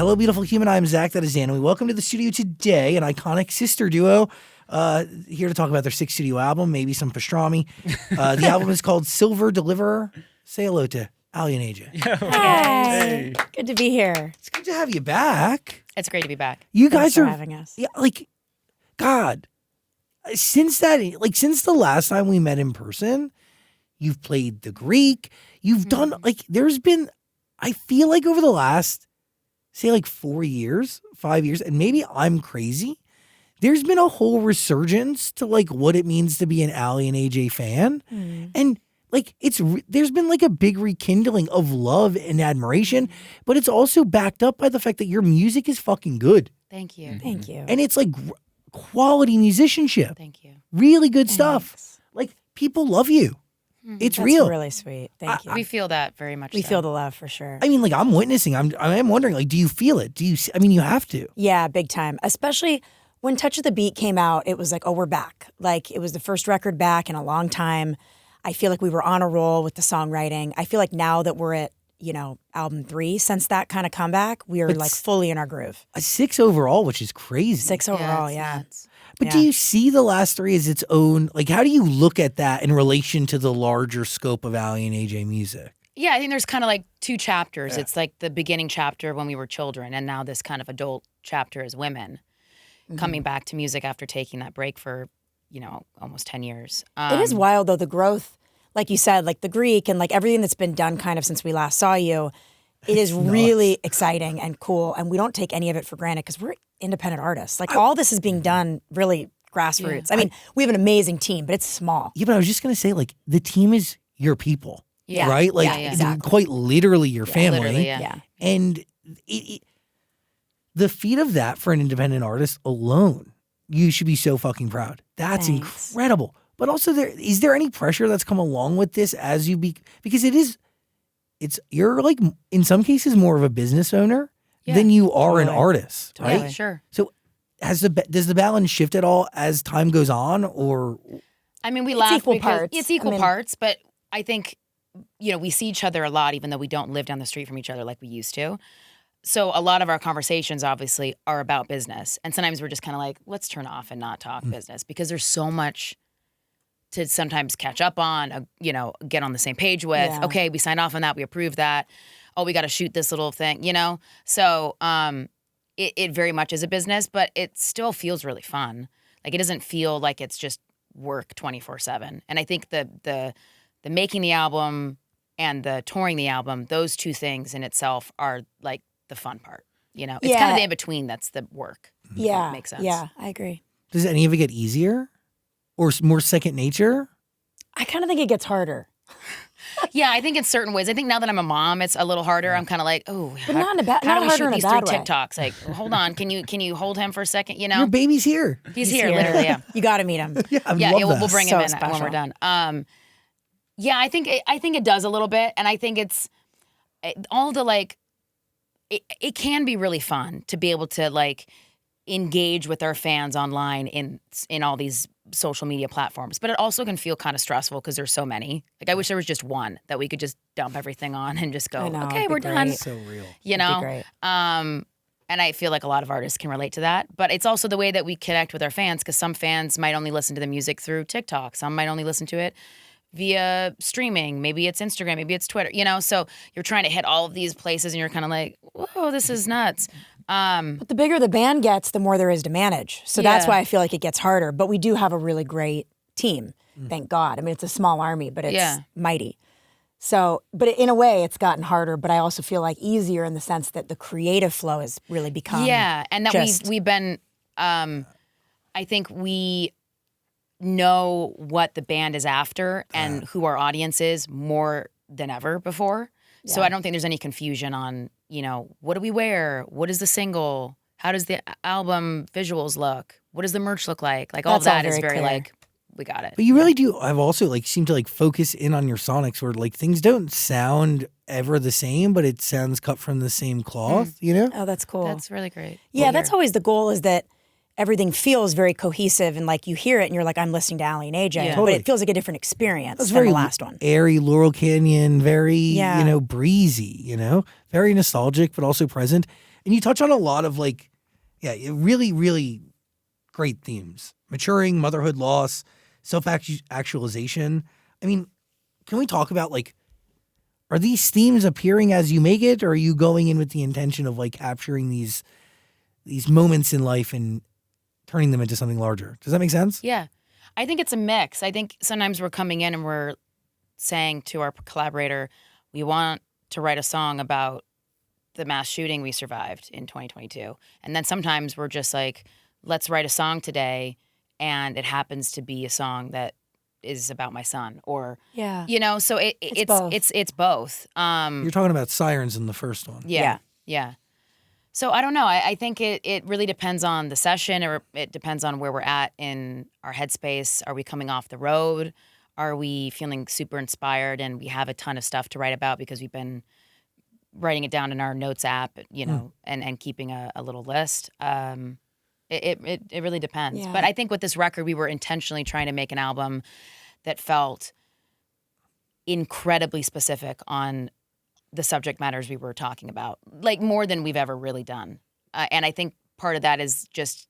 Hello, beautiful human. I'm Zach. That is Anna. We welcome to the studio today an iconic sister duo here to talk about their sixth studio album, maybe some pastrami. The album is called Silver Deliverer. Say hello to Aly and AJ. Hi. Hey. Good to be here. It's good to have you back. It's great to be back. You Thanks guys for are having us. Yeah, like, God, since the last time we met in person, you've played the Greek. You've done there's been, I feel like over the last, say, like 4 years, 5 years, and maybe I'm crazy. There's been a whole resurgence to like what it means to be an Aly and AJ fan, and like there's been like a big rekindling of love and admiration, but it's also backed up by the fact that your music is fucking good. Thank you. Thank you. And it's like quality musicianship. Thank you. Really good stuff. Thanks. Like people love you. It's That's real. really sweet. Thank you. We feel that very much. We so. feel the love for sure. I mean, like I'm witnessing. I'm wondering. Like, do you feel it? I mean, you have to. Yeah, big time. Especially when Touch of the Beat came out, it was like, oh, we're back. Like it was the first record back in a long time. I feel like we were on a roll with the songwriting. I feel like now that we're at, album 3, since that kind of comeback, we are like fully in our groove. A 6 overall, which is crazy. 6 overall, it's yeah. nuts. But do you see the last 3 as its own? Like, how do you look at that in relation to the larger scope of Aly and AJ music? Yeah, I think there's kind of like 2 chapters. Yeah. It's like the beginning chapter when we were children, and now this kind of adult chapter as women, coming back to music after taking that break for, almost 10 years. It is wild though, the growth, like you said, like the Greek and like everything that's been done kind of since we last saw you. It is really exciting and cool, and we don't take any of it for granted because we're independent artists. Like all this is being done really grassroots. I mean, we have an amazing team, but it's small. Yeah, but I was just gonna say, like, the team is your people, right? Like, exactly. quite literally your family. Literally, And the feat of that for an independent artist alone, you should be so fucking proud. That's Thanks. incredible. But also, is there any pressure that's come along with this as you because you're like in some cases more of a business owner than you are an artist, right? Yeah, sure. So does the balance shift at all as time goes on, or? I mean, we It's laugh equal because parts. it's equal I mean- parts, but I think, we see each other a lot, even though we don't live down the street from each other like we used to. So a lot of our conversations obviously are about business. And sometimes we're just kind of like, let's turn off and not talk business because there's so much to sometimes catch up on, get on the same page with. Yeah. Okay, we signed off on that. We approved that. Oh, we got to shoot this little thing, So it very much is a business, but it still feels really fun. Like it doesn't feel like it's just work 24/7. And I think the making the album and the touring the album, those 2 things in itself are like the fun part. It's kind of the in-between that's the work. Yeah. If that makes sense. Yeah, I agree. Does any of it get easier or more second nature? I kind of think it gets harder. Yeah, I think in certain ways. I think now that I'm a mom, it's a little harder. I'm kind of like, oh, But not in a how not do we harder shoot in a these bad 3 way. TikToks? Like, hold on, can you hold him for a second? Your baby's here. He's here, literally. Yeah, You got to meet him. I love we'll that. bring So him in special. when we're done. Yeah, I think it does a little bit, and I think it's all the like. It can be really fun to be able to like engage with our fans online in all these social media platforms, but it also can feel kind of stressful because there's so many. Like I wish there was just one that we could just dump everything on and just go, I know, okay, it'd be we're done. great. So real. You It'd be know, great. and I feel like a lot of artists can relate to that. But it's also the way that we connect with our fans because some fans might only listen to the music through TikTok, some might only listen to it via streaming. Maybe it's Instagram, maybe it's Twitter. So you're trying to hit all of these places, and you're kind of like, whoa, this is nuts. But the bigger the band gets, the more there is to manage. So that's Yeah. why I feel like it gets harder. But we do have a really great team, thank God. I mean, it's a small army, but it's mighty. So, but in a way, it's gotten harder. But I also feel like easier in the sense that the creative flow has really become and that just- we've been. I think we know what the band is after and who our audience is more than ever before. So I don't think there's any confusion on, what do we wear? What is the single? How does the album visuals look? What does the merch look like? Like all That's all that is very very clear. like, we got it. But you really do. I've also seem to focus in on your sonics where things don't sound ever the same, but it sounds cut from the same cloth, Oh, that's cool. That's really great. Yeah, that's always the goal, is that everything feels very cohesive and like you hear it and you're like, I'm listening to Aly and AJ, Yeah. but Totally. it feels like a different experience That's than very the last one. airy, Laurel Canyon, very, Yeah. breezy, very nostalgic, but also present. And you touch on a lot of like, really, really great themes. Maturing, motherhood, loss, self-actualization. I mean, can we talk about like, are these themes appearing as you make it, or are you going in with the intention of like capturing these moments in life and turning them into something larger? Does that make sense? Yeah. I think it's a mix. I think sometimes we're coming in and we're saying to our collaborator, we want to write a song about the mass shooting we survived in 2022. And then sometimes we're just like, let's write a song today, and it happens to be a song that is about my son, or you know, so it's both. It's both. You're talking about Sirens in the first one. Yeah. So I don't know. I think it really depends on the session, or it depends on where we're at in our headspace. Are we coming off the road? Are we feeling super inspired and we have a ton of stuff to write about because we've been writing it down in our notes app, you know, and keeping a little list. It really depends. Yeah. But I think with this record, we were intentionally trying to make an album that felt incredibly specific on the subject matters we were talking about, like more than we've ever really done. And I think part of that is just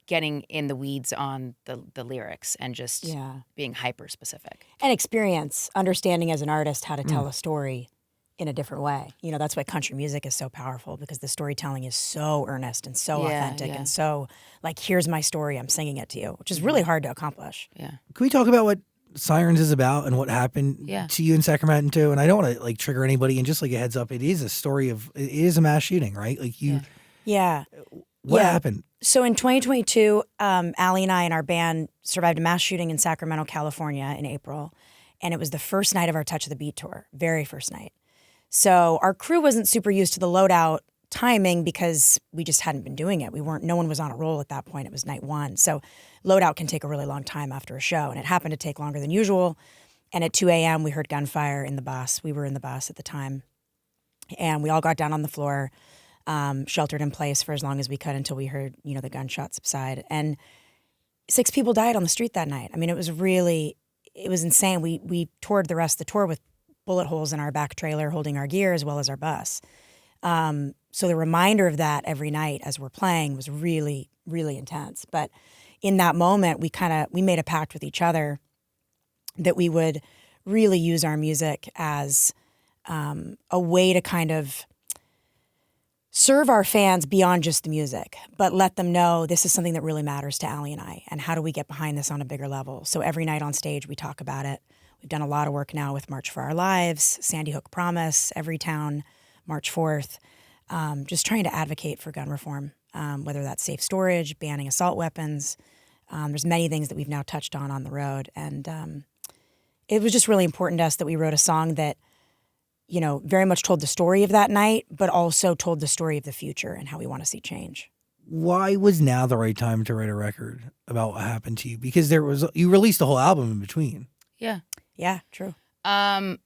getting in the weeds on the lyrics and just being hyper specific. And experience, understanding as an artist how to tell a story in a different way. You know, that's why country music is so powerful, because the storytelling is so earnest and so authentic and so like, here's my story, I'm singing it to you, which is really hard to accomplish. Yeah. Can we talk about what Sirens is about and what happened to you in Sacramento? And I don't want to like trigger anybody, and just like a heads up, it is a story of, it is a mass shooting, right? Like you, what happened? So in 2022, Aly and I and our band survived a mass shooting in Sacramento, California in April. And it was the first night of our Touch of the Beat tour, very first night. So our crew wasn't super used to the loadout timing because we just hadn't been doing it. No one was on a roll at that point. It was night one. So loadout can take a really long time after a show. And it happened to take longer than usual. And at 2 a.m. we heard gunfire in the bus. We were in the bus at the time. And we all got down on the floor, sheltered in place for as long as we could until we heard, you know, the gunshot subside. And 6 people died on the street that night. I mean, it was insane. We toured the rest of the tour with bullet holes in our back trailer holding our gear as well as our bus. So the reminder of that every night as we're playing was really, really intense. But in that moment, we made a pact with each other that we would really use our music as a way to kind of serve our fans beyond just the music, but let them know this is something that really matters to Aly and I, and how do we get behind this on a bigger level. So every night on stage, we talk about it. We've done a lot of work now with March for Our Lives, Sandy Hook Promise, Everytown, March 4th, just trying to advocate for gun reform, whether that's safe storage, banning assault weapons. There's many things that we've now touched on the road. And it was just really important to us that we wrote a song that, you know, very much told the story of that night, but also told the story of the future and how we want to see change. Why was now the right time to write a record about what happened to you? Because you released a whole album in between. Yeah. Yeah, true. I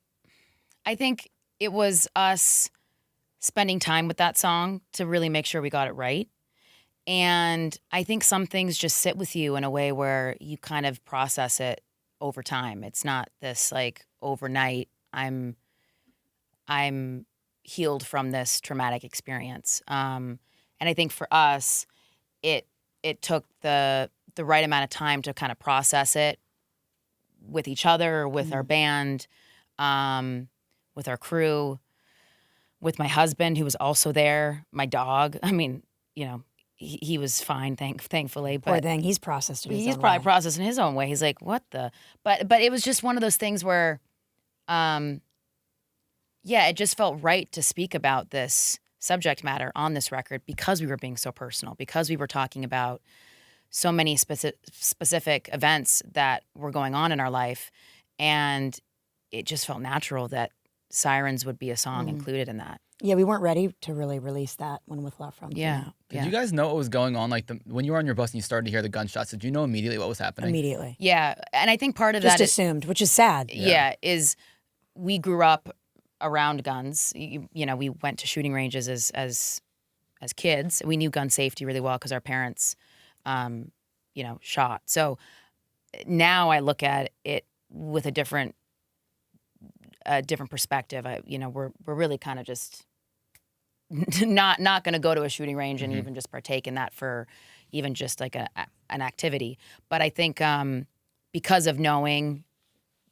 think it was us spending time with that song to really make sure we got it right. And I think some things just sit with you in a way where you kind of process it over time. It's not this like overnight, I'm healed from this traumatic experience. And I think for us, it took the right amount of time to kind of process it with each other, with our band, with our crew, with my husband, who was also there, my dog. I mean, you know, he was fine, thankfully. But poor thing, he's processed it his he's own probably way. processed in his own way. He's like, what the? But it was just one of those things where, it just felt right to speak about this subject matter on this record because we were being so personal, because we were talking about so many specific events that were going on in our life. And it just felt natural that Sirens would be a song included in that. Yeah, we weren't ready to really release that when With Love From came out. Did you guys know what was going on? Like when you were on your bus and you started to hear the gunshots, did you know immediately what was happening? Immediately. Yeah. And I think part of Just that assumed, which is sad. is we grew up around guns. You know, we went to shooting ranges as kids. We knew gun safety really well because our parents, shot. So now I look at it with a different perspective. We're really kind of just not going to go to a shooting range and even just partake in that for even just like an activity. But I think because of knowing,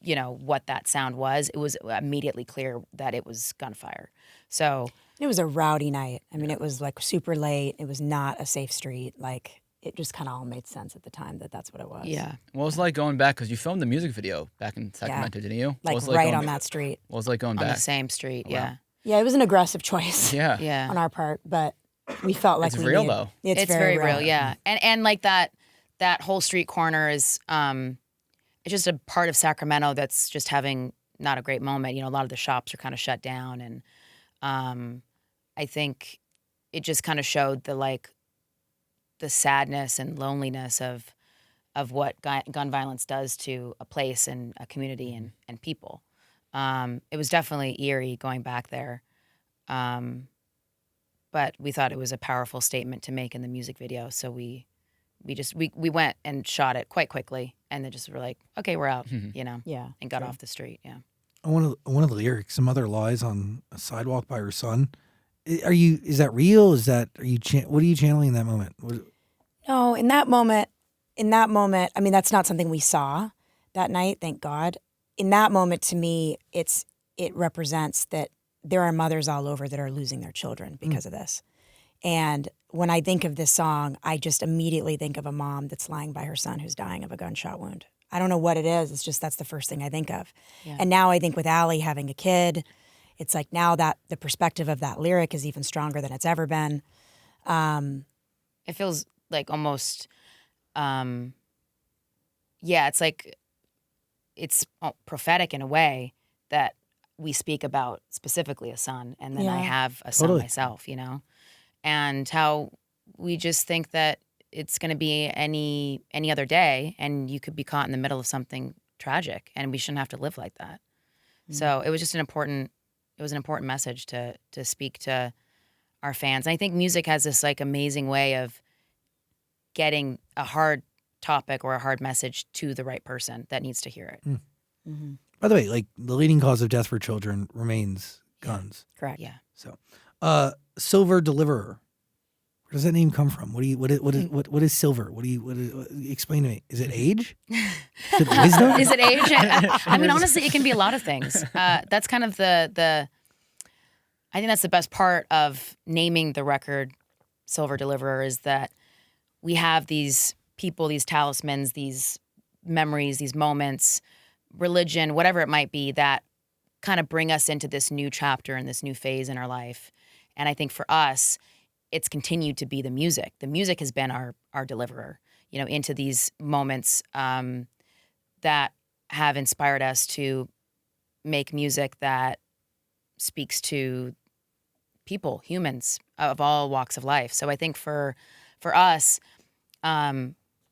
what that sound was, it was immediately clear that it was gunfire. So It was a rowdy night. I mean, it was like super late. It was not a safe street. Like, it just kind of all made sense at the time that that's what it was. yeah. What was it like going back? Because you filmed the music video back in Sacramento, didn't you? Like, What was it right going- on that street. What was it like going On back? the same street, Wow. yeah. Yeah, it was an aggressive choice Yeah. Yeah. on our part, but we felt like It's we real, needed- though. It's very real, yeah. And like that whole street corner is it's just a part of Sacramento that's just having not a great moment. A lot of the shops are kind of shut down, and I think it just kind of showed the sadness and loneliness of what gun violence does to a place and a community and people. It was definitely eerie going back there. But we thought it was a powerful statement to make in the music video. So we went and shot it quite quickly, and then just were like, okay, we're out, Yeah. and got off the street. Yeah. One of the lyrics, "Some mother lies on a sidewalk by her son." Is that real? What are you channeling in that moment? No, in that moment, I mean, that's not something we saw that night, thank God. In that moment, to me, it represents that there are mothers all over that are losing their children because of this. And when I think of this song, I just immediately think of a mom that's lying by her son who's dying of a gunshot wound. I don't know what it is. It's just that's the first thing I think of. Yeah. And now I think with Aly having a kid, it's like now that the perspective of that lyric is even stronger than it's ever been. It feels like almost, it's like it's prophetic in a way that we speak about specifically a son, and then I Yeah. have a son Totally. myself, and how we just think that it's going to be any other day, and you could be caught in the middle of something tragic, and we shouldn't have to live like that. So it was just an important message to speak to our fans. And I think music has this like amazing way of getting a hard topic or a hard message to the right person that needs to hear it. By the way, like the leading cause of death for children remains guns. Correct. Yeah. So, Silver Deliverer. Where does that name come from? What is silver? Explain to me. Is it age? Is it wisdom? Is it age? I mean, honestly, it can be a lot of things. That's kind of I think that's the best part of naming the record Silver Deliverer, is that we have these people, these talismans, these memories, these moments, religion, whatever it might be, that kind of bring us into this new chapter and this new phase in our life. And I think for us, it's continued to be the music. The music has been our deliverer, into these moments that have inspired us to make music that speaks to people, humans of all walks of life. So I think for us,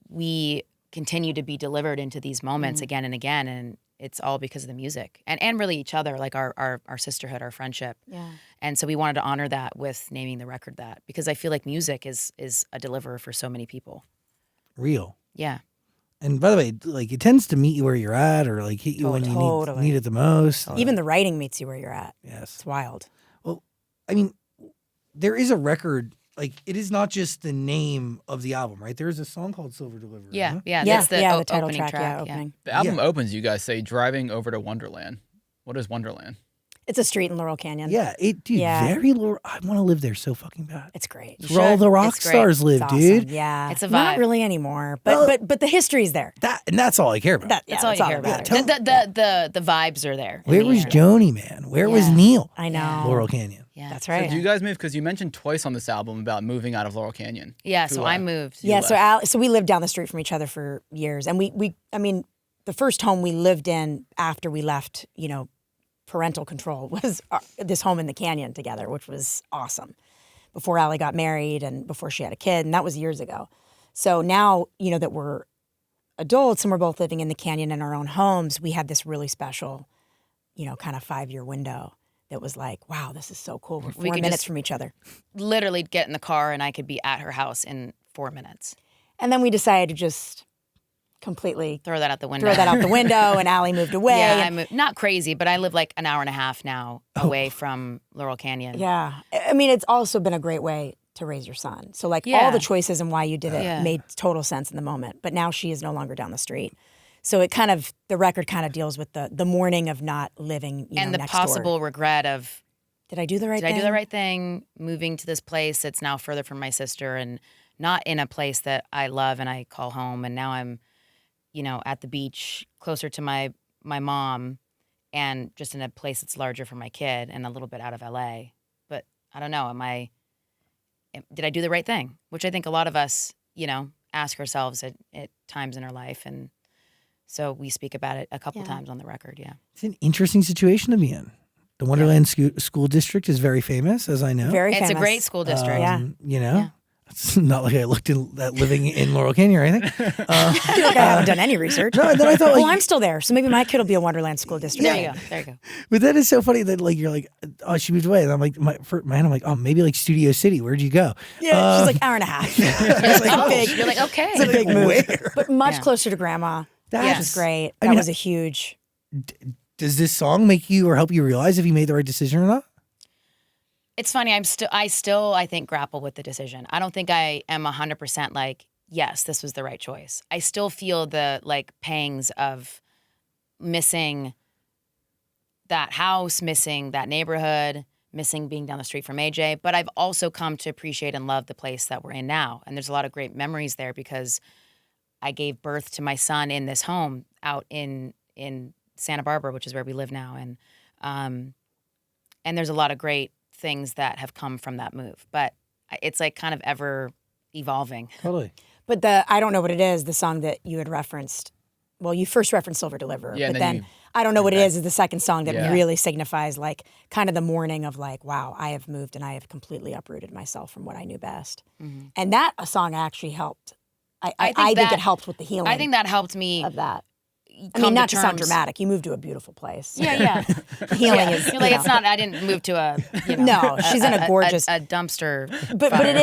we continue to be delivered into these moments again and again, and it's all because of the music and really each other, like our sisterhood, our friendship. Yeah. And so we wanted to honor that with naming the record that, because I feel like music is a deliverer for so many people. Real. Yeah. And by the way, like it tends to meet you where you're at, or like hit you when you Totally. need it the most. Even the writing meets you where you're at. Yes. It's wild. Well, I mean, there is a record. Like it is not just the name of the album, right? There is a song called Silver Deliverer. Yeah. huh? Yeah. Yeah, That's the, the title opening track. track. Yeah, opening. The album opens, you guys say, driving over to Wonderland. What is Wonderland? It's a street in Laurel Canyon. Yeah, dude, Yeah. very low. I want to live there so fucking bad. It's great. It's where all the rock It's great. stars live, It's awesome. dude. Yeah. It's a Not vibe. really anymore, but the history's there. That's all I care about. That's all you care about. tell- The vibes are there. in Where the was air. Joni, man? Where was Yeah. Neil? I know. Laurel Canyon. Yeah. That's So right. do you guys move? Because you mentioned twice on this album about moving out of Laurel Canyon. Yeah. To, So uh, I moved. Yeah, left. so we lived down the street from each other for years, and I mean, the first home we lived in after we left, parental control was this home in the canyon together, which was awesome. Before Aly got married and before she had a kid, and that was years ago. So now, that we're adults and we're both living in the canyon in our own homes, we had this really special, kind of 5-year window that was like, wow, this is so cool. We're 4 could minutes just- from each other. Literally get in the car and I could be at her house in 4 minutes. And then we decided to just completely throw that out the window. throw that out the window, and Aly moved away. Yeah, and- I'm not crazy, but I live like an hour and a half now away from Laurel Canyon. Yeah. I mean, it's also been a great way to raise your son. So like all Yeah. the choices and why you did it Yeah. made total sense in the moment. But now she is no longer down the street. So it kind of, the record kind of deals with the mourning of not living, And the next possible door. regret of, Did I do the right did thing? I do the right thing moving to this place that's now further from my sister and not in a place that I love and I call home. And now I'm, at the beach closer to my mom and just in a place that's larger for my kid and a little bit out of LA. But I don't know, did I do the right thing? Which I think a lot of us, ask ourselves at times in our life. And so we speak about it a couple times on the record, yeah. It's an interesting situation to be in. The Wonderland School District is very famous, as I know. Very It's famous. a great school district. Yeah. Yeah. It's not like I looked at living in Laurel Canyon or anything. I feel like I haven't done any research. No, and then I thought, Well, like, I'm still there, so maybe my kid will be a Wonderland School District. There you go. but that is so funny that like you're like, oh, she moved away, and I'm like, I'm like, oh, maybe like Studio City. Where'd you go? Yeah, she's like hour and a half. It's like Oh, big, you're like, okay. it's a big move. Where? But much Yeah. closer to grandma, which That's- was great. I That mean, was a huge... Does this song make you or help you realize if you made the right decision or not? It's funny. I still think grapple with the decision. I don't think I am 100% like, yes, this was the right choice. I still feel the like pangs of missing that house, missing that neighborhood, missing being down the street from AJ. But I've also come to appreciate and love the place that we're in now. And there's a lot of great memories there because I gave birth to my son in this home out in Santa Barbara, which is where we live now. And there's a lot of great things that have come from that move, but it's like kind of ever evolving. Totally. But I don't know what it is, the song that you had referenced. Well, you first referenced Silver Deliverer, Yeah, but and then then you- I don't know what it is the second song that Yeah. really signifies like kind of the mourning of like, wow, I have moved and I have completely uprooted myself from what I knew best. And that song actually helped. I think that- it helped with the healing I think that helped me. of that. I come mean, not to sound terms- dramatic, you moved to a beautiful place. Yeah. The healing is, You're like, you it's know. not. I didn't move to a. No, she's in a gorgeous- a dumpster. But fire, it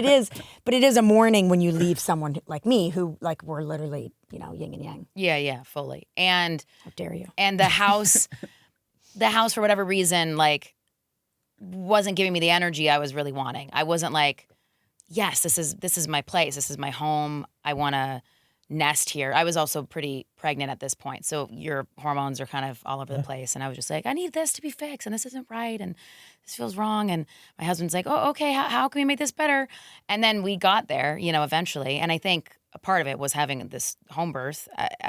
is but it is a mourning when you leave someone like me who like we're literally yin and yang. Yeah, fully. And How dare you? the house for whatever reason like wasn't giving me the energy I was really wanting. I wasn't like, yes, this is my place, this is my home, I want to nest here. I was also pretty pregnant at this point, so your hormones are kind of all over the place, and I was just like, I need this to be fixed, and this isn't right, and this feels wrong. And my husband's like, oh, okay, how can we make this better? And then we got there, eventually. And I think a part of it was having this home birth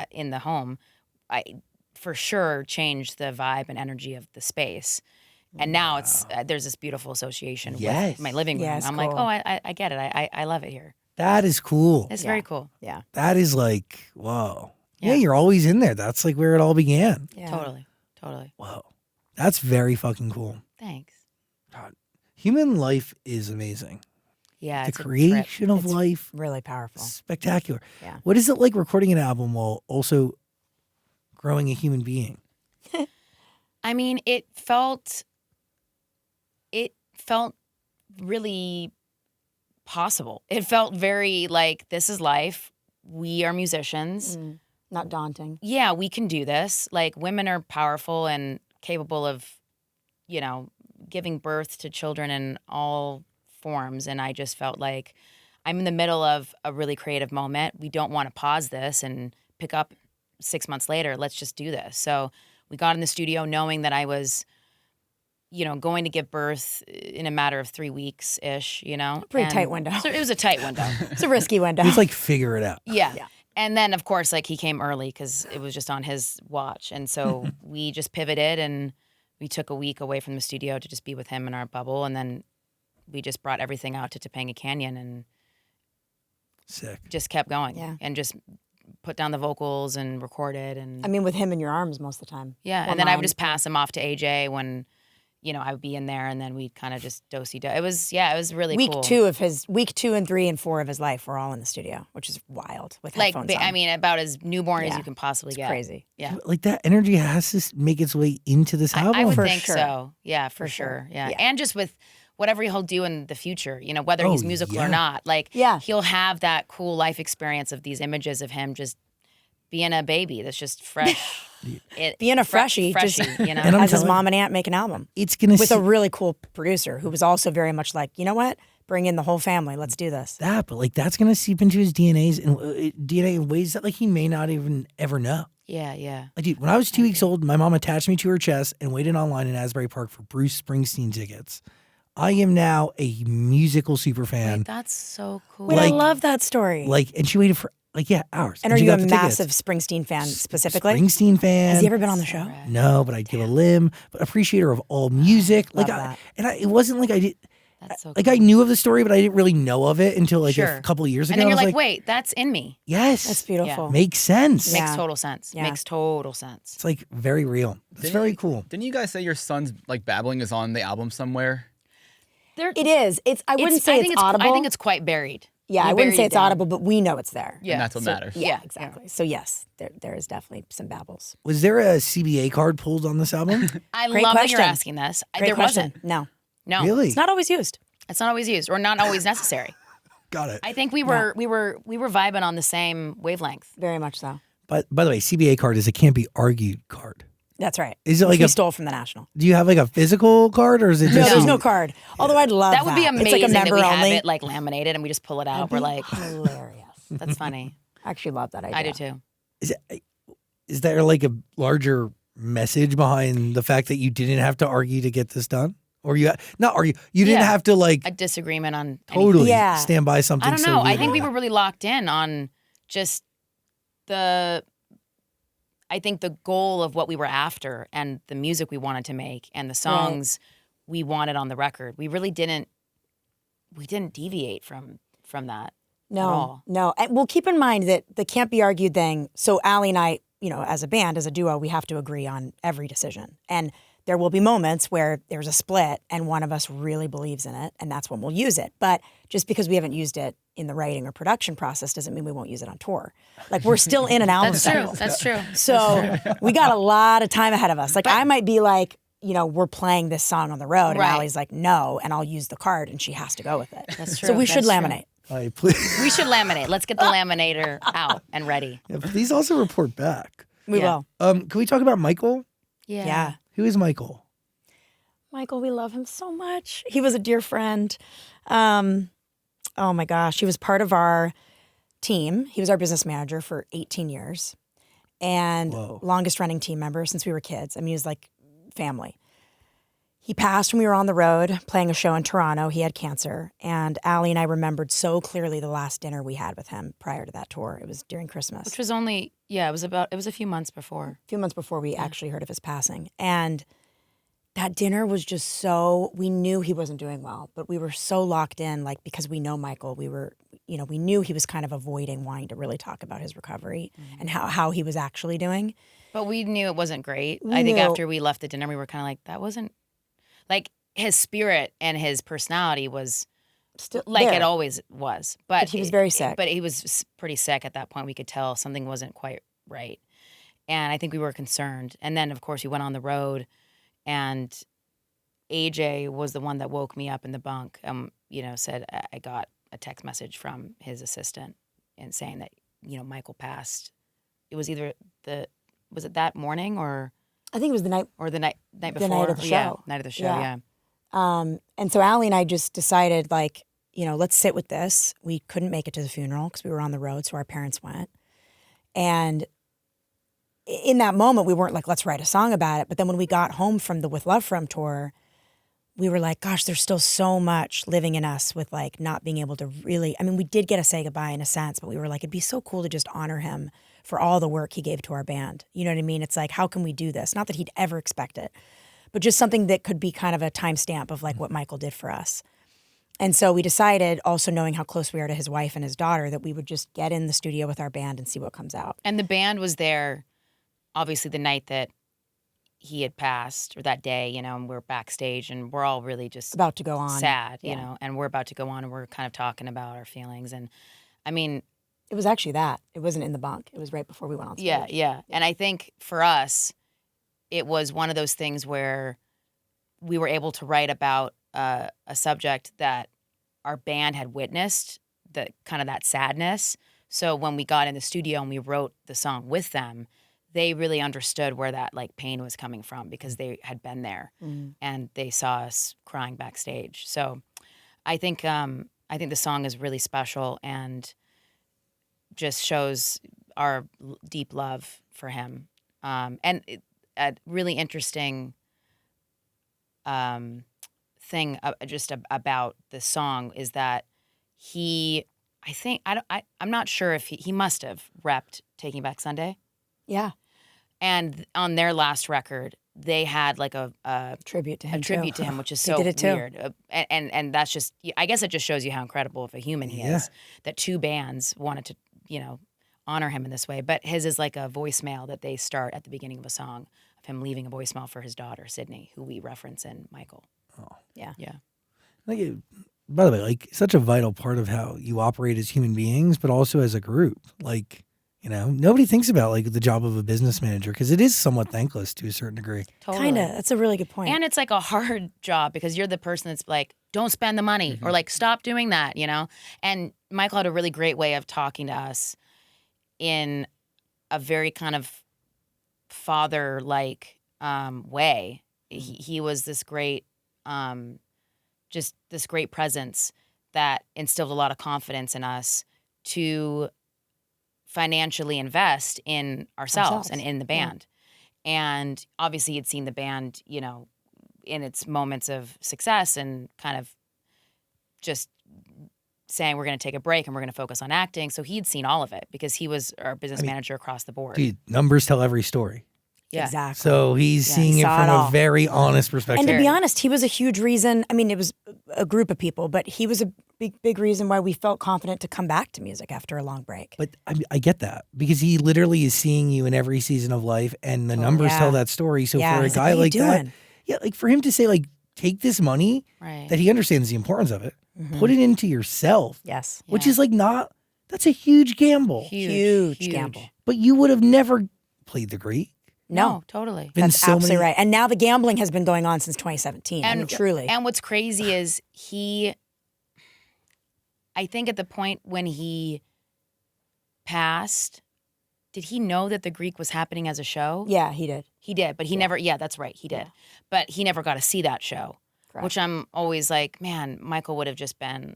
in the home. I for sure changed the vibe and energy of the space. And now it's there's this beautiful association Yes. with my living room. Yes, I'm like, cool. oh, I get it. I love it here. That is cool. It's very cool. Yeah. That is like, whoa. Yeah, Yeah. you're always in there. That's like where it all began. Yeah. Totally. Whoa. That's very fucking cool. Thanks. God. Human life is amazing. Yeah, The it's a trip. creation of It's life, Really powerful. spectacular. Yeah. What is it like recording an album while also growing a human being? I mean, it felt really possible. It felt very like, this is life. We are musicians. Not daunting. Yeah, we can do this. Like, women are powerful and capable of, giving birth to children in all forms. And I just felt like I'm in the middle of a really creative moment. We don't want to pause this and pick up 6 months later. Let's just do this. So we got in the studio knowing that I was, going to give birth in a matter of 3 weeks ish, Pretty tight window. So it was a tight window. It's a risky window. Just like figure it out. Yeah. And then, of course, like he came early because it was just on his watch. And so we just pivoted and we took a week away from the studio to just be with him in our bubble. And then we just brought everything out to Topanga Canyon and Sick. just kept going. Yeah. And just put down the vocals and recorded. And I mean, with him in your arms most of the time. yeah. Or And then I would mine. just pass him off to AJ when, I would be in there and then we'd kind of just do-si-do. It was really Week cool. 2 and 3 and 4 of his life were all in the studio, which is wild with Like, headphones on. I mean, about as newborn as Yeah. you can possibly get. Crazy. Yeah. Like that energy has to make its way into this album. I would For think sure. so. Yeah, for sure. sure. Yeah. Yeah. And just with whatever he'll do in the future, you know, whether he's musical or not. Like, he'll have that cool life experience of these images of him just being a baby that's just fresh. Being a freshie, just, you know, And I'm as his telling mom and aunt make an album. It's gonna with a really cool producer who was also very much like, you know what? Bring in the whole family. Let's do this. but like that's gonna seep into his DNA in ways that like he may not even ever know. Yeah. Like, dude, when I was 2 weeks old, my mom attached me to her chest and waited online in Asbury Park for Bruce Springsteen tickets. I am now a musical super fan. Wait, that's so cool. Wait, I love that story. And she waited for hours. And are she you a got the tickets. massive Springsteen fan specifically? Springsteen fan. Has he ever been on the show? No, but I'd give a limb. But appreciator of all music. Love that. It wasn't like I did. That's so Like cool. I knew of the story, but I didn't really know of it until like a couple of years ago. And then you're I was like, wait, that's in me. yes, That's beautiful. makes sense. Yeah. Makes total sense. Yeah. Makes total sense. It's like very real. It's very cool. Didn't you guys say your son's like babbling is on the album somewhere? It is. I wouldn't say it's audible. I think it's quite buried. Yeah, You I wouldn't buried say it it's down. audible, but we know it's there. Yeah, And that's what matters. Yeah, exactly. So yes, there is definitely some babbles. Was there a CBA card pulled on this album? I Great love that question. you're asking this. Great There question. wasn't. No, No. Really? it's not always used. It's not always used or not always necessary. Got it. I think we were vibing on the same wavelength. Very much so. But by the way, CBA card is a can't be argued card. That's right. Is it Which like we a- stole from the National? Do you have like a physical card or is it No, just there's a- no card. Although I'd love That would be amazing It's like a that member we only. have it like laminated and we just pull it out. We're like, hilarious. that's funny. I actually love that idea. I do too. Is there like a larger message behind the fact that you didn't have to argue to get this done? Or you not argue, you didn't Yeah. have to like A disagreement on totally Yeah. stand by something. I don't so know. I real. think we were really locked in on just I think the goal of what we were after and the music we wanted to make and the songs we wanted on the record. We really didn't deviate from that. At all. No. And well, keep in mind that the can't be argued thing. So Aly and I, you know, as a band, as a duo, we have to agree on every decision. And there will be moments where there's a split and one of us really believes in it, and that's when we'll use it. But just because we haven't used it in the writing or production process doesn't mean we won't use it on tour. Like we're still in an album That's true. cycle. That's true. So we got a lot of time ahead of us. Like I might be like, you know, we're playing this song on the road, and Right. Ally's like, no, and I'll use the card, and she has to go with it. That's So true. we should That's true. laminate. Please, We should laminate. Let's get the laminator out and ready. please also report back. We Yeah. will. Can we talk about Michael? Yeah. Who is Michael? Michael, we love him so much. He was a dear friend. Oh my gosh. He was part of our team. He was our business manager for 18 years and longest running team member since we were kids. I mean, he was like family. He passed when we were on the road playing a show in Toronto. He had cancer. And Aly and I remembered so clearly the last dinner we had with him prior to that tour. It was during Christmas. Which was only, it was a few months before. A few months before we actually heard of his passing. And that dinner was just so, we knew he wasn't doing well, but we were so locked in, like, because we know Michael, we knew he was kind of avoiding wanting to really talk about his recovery and how he was actually doing. But we knew it wasn't great. We I think knew. after we left the dinner, we were kind of like, that wasn't, like, his spirit and his personality was Still like there. it always was. But he was very sick. But he was pretty sick at that point. We could tell something wasn't quite right. And I think we were concerned. And then, of course, we went on the road, and AJ was the one that woke me up in the bunk. Said I got a text message from his assistant and saying that, Michael passed. It was either was it that morning or I think it was the night. the night before? The night of the Yeah, show. night of the show, Yeah. yeah. And so Aly and I just decided, like, let's sit with this. We couldn't make it to the funeral because we were on the road, so our parents went. And in that moment, we weren't like, let's write a song about it. But then when we got home from the With Love From tour, we were like, gosh, there's still so much living in us with, like, not being able to really, I mean, we did get to say goodbye in a sense, but we were like, it'd be so cool to just honor him for all the work he gave to our band. You know what I mean? It's like, how can we do this? Not that he'd ever expect it, but just something that could be kind of a timestamp of, like, what Michael did for us. And so we decided, also knowing how close we are to his wife and his daughter, that we would just get in the studio with our band and see what comes out. And the band was there, obviously, the night that he had passed, or that day, and we're backstage, and we're all really just About to go on. sad, Yeah. and we're about to go on, and we're kind of talking about our feelings. And I mean, It was actually that. It wasn't in the bunk. It was right before we went on stage. yeah. And I think for us, it was one of those things where we were able to write about a subject that our band had witnessed, the kind of that sadness. So when we got in the studio and we wrote the song with them, they really understood where that like pain was coming from because they had been there and they saw us crying backstage. So I think the song is really special and just shows our deep love for him. A really interesting thing about the song is that I'm not sure if he must have repped Taking Back Sunday. Yeah. And on their last record, they had like a tribute to him. Which is They so did it too. weird. And that's just, I guess it just shows you how incredible of a human he is, that two bands wanted to, honor him in this way. But his is like a voicemail that they start at the beginning of a song of him leaving a voicemail for his daughter, Sydney, who we reference in Michael. Oh. Yeah. Like, by the way, like such a vital part of how you operate as human beings, but also as a group. Like, nobody thinks about like the job of a business manager because it is somewhat thankless to a certain degree. Totally. Kind of. That's a really good point. And it's like a hard job because you're the person that's like, don't spend the money or like stop doing that, And Michael had a really great way of talking to us in a very kind of father-like way. He was this great, just this great presence that instilled a lot of confidence in us to financially invest in ourselves and in the band. Yeah. And obviously he'd seen the band, in its moments of success and kind of just saying we're going to take a break and we're going to focus on acting. So he'd seen all of it because he was our business manager across the board. Dude, numbers tell every story. Yeah. Exactly. So he's seeing it from a very honest perspective. And to be honest, he was a huge reason. I mean, it was a group of people, but he was a big reason why we felt confident to come back to music after a long break. But I get that because he literally is seeing you in every season of life and the numbers tell that story. So for a guy like that, like for him to say like, take this money that he understands the importance of it, put it into yourself. Yes. Which is like that's a huge gamble. Huge gamble. But you would have never played the Greek. No, totally. That's absolutely right. And now the gambling has been going on since 2017. And I mean, truly. And what's crazy is I think at the point when he passed, did he know that the Greek was happening as a show? Yeah, he did. He did, but he never, that's right, he did. Yeah. But he never got to see that show, which I'm always like, man, Michael would have just been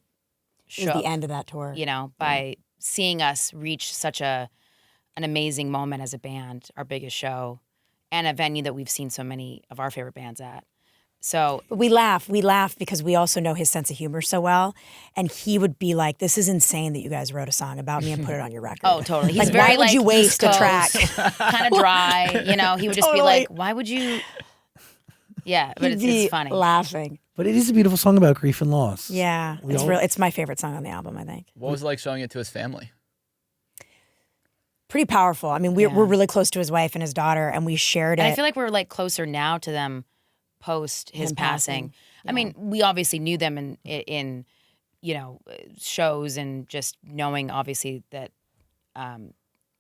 shook. It was the end of that tour. By seeing us reach such an amazing moment as a band, our biggest show, and a venue that we've seen so many of our favorite bands at. So, but we laugh because we also know his sense of humor so well, and he would be like, "This is insane that you guys wrote a song about me and put it on your record." Oh, totally. He's like, very why would you waste a track? Kind of dry, He would just be like, "Why would you?" Yeah, but it's funny. Laughing. But it is a beautiful song about grief and loss. Yeah, it's real. It's my favorite song on the album, I think. What was it like showing it to his family? Pretty powerful. I mean, we're really close to his wife and his daughter, and we shared it. And I feel like we're like closer now to them post his passing. Yeah. I mean, we obviously knew them in shows and just knowing obviously that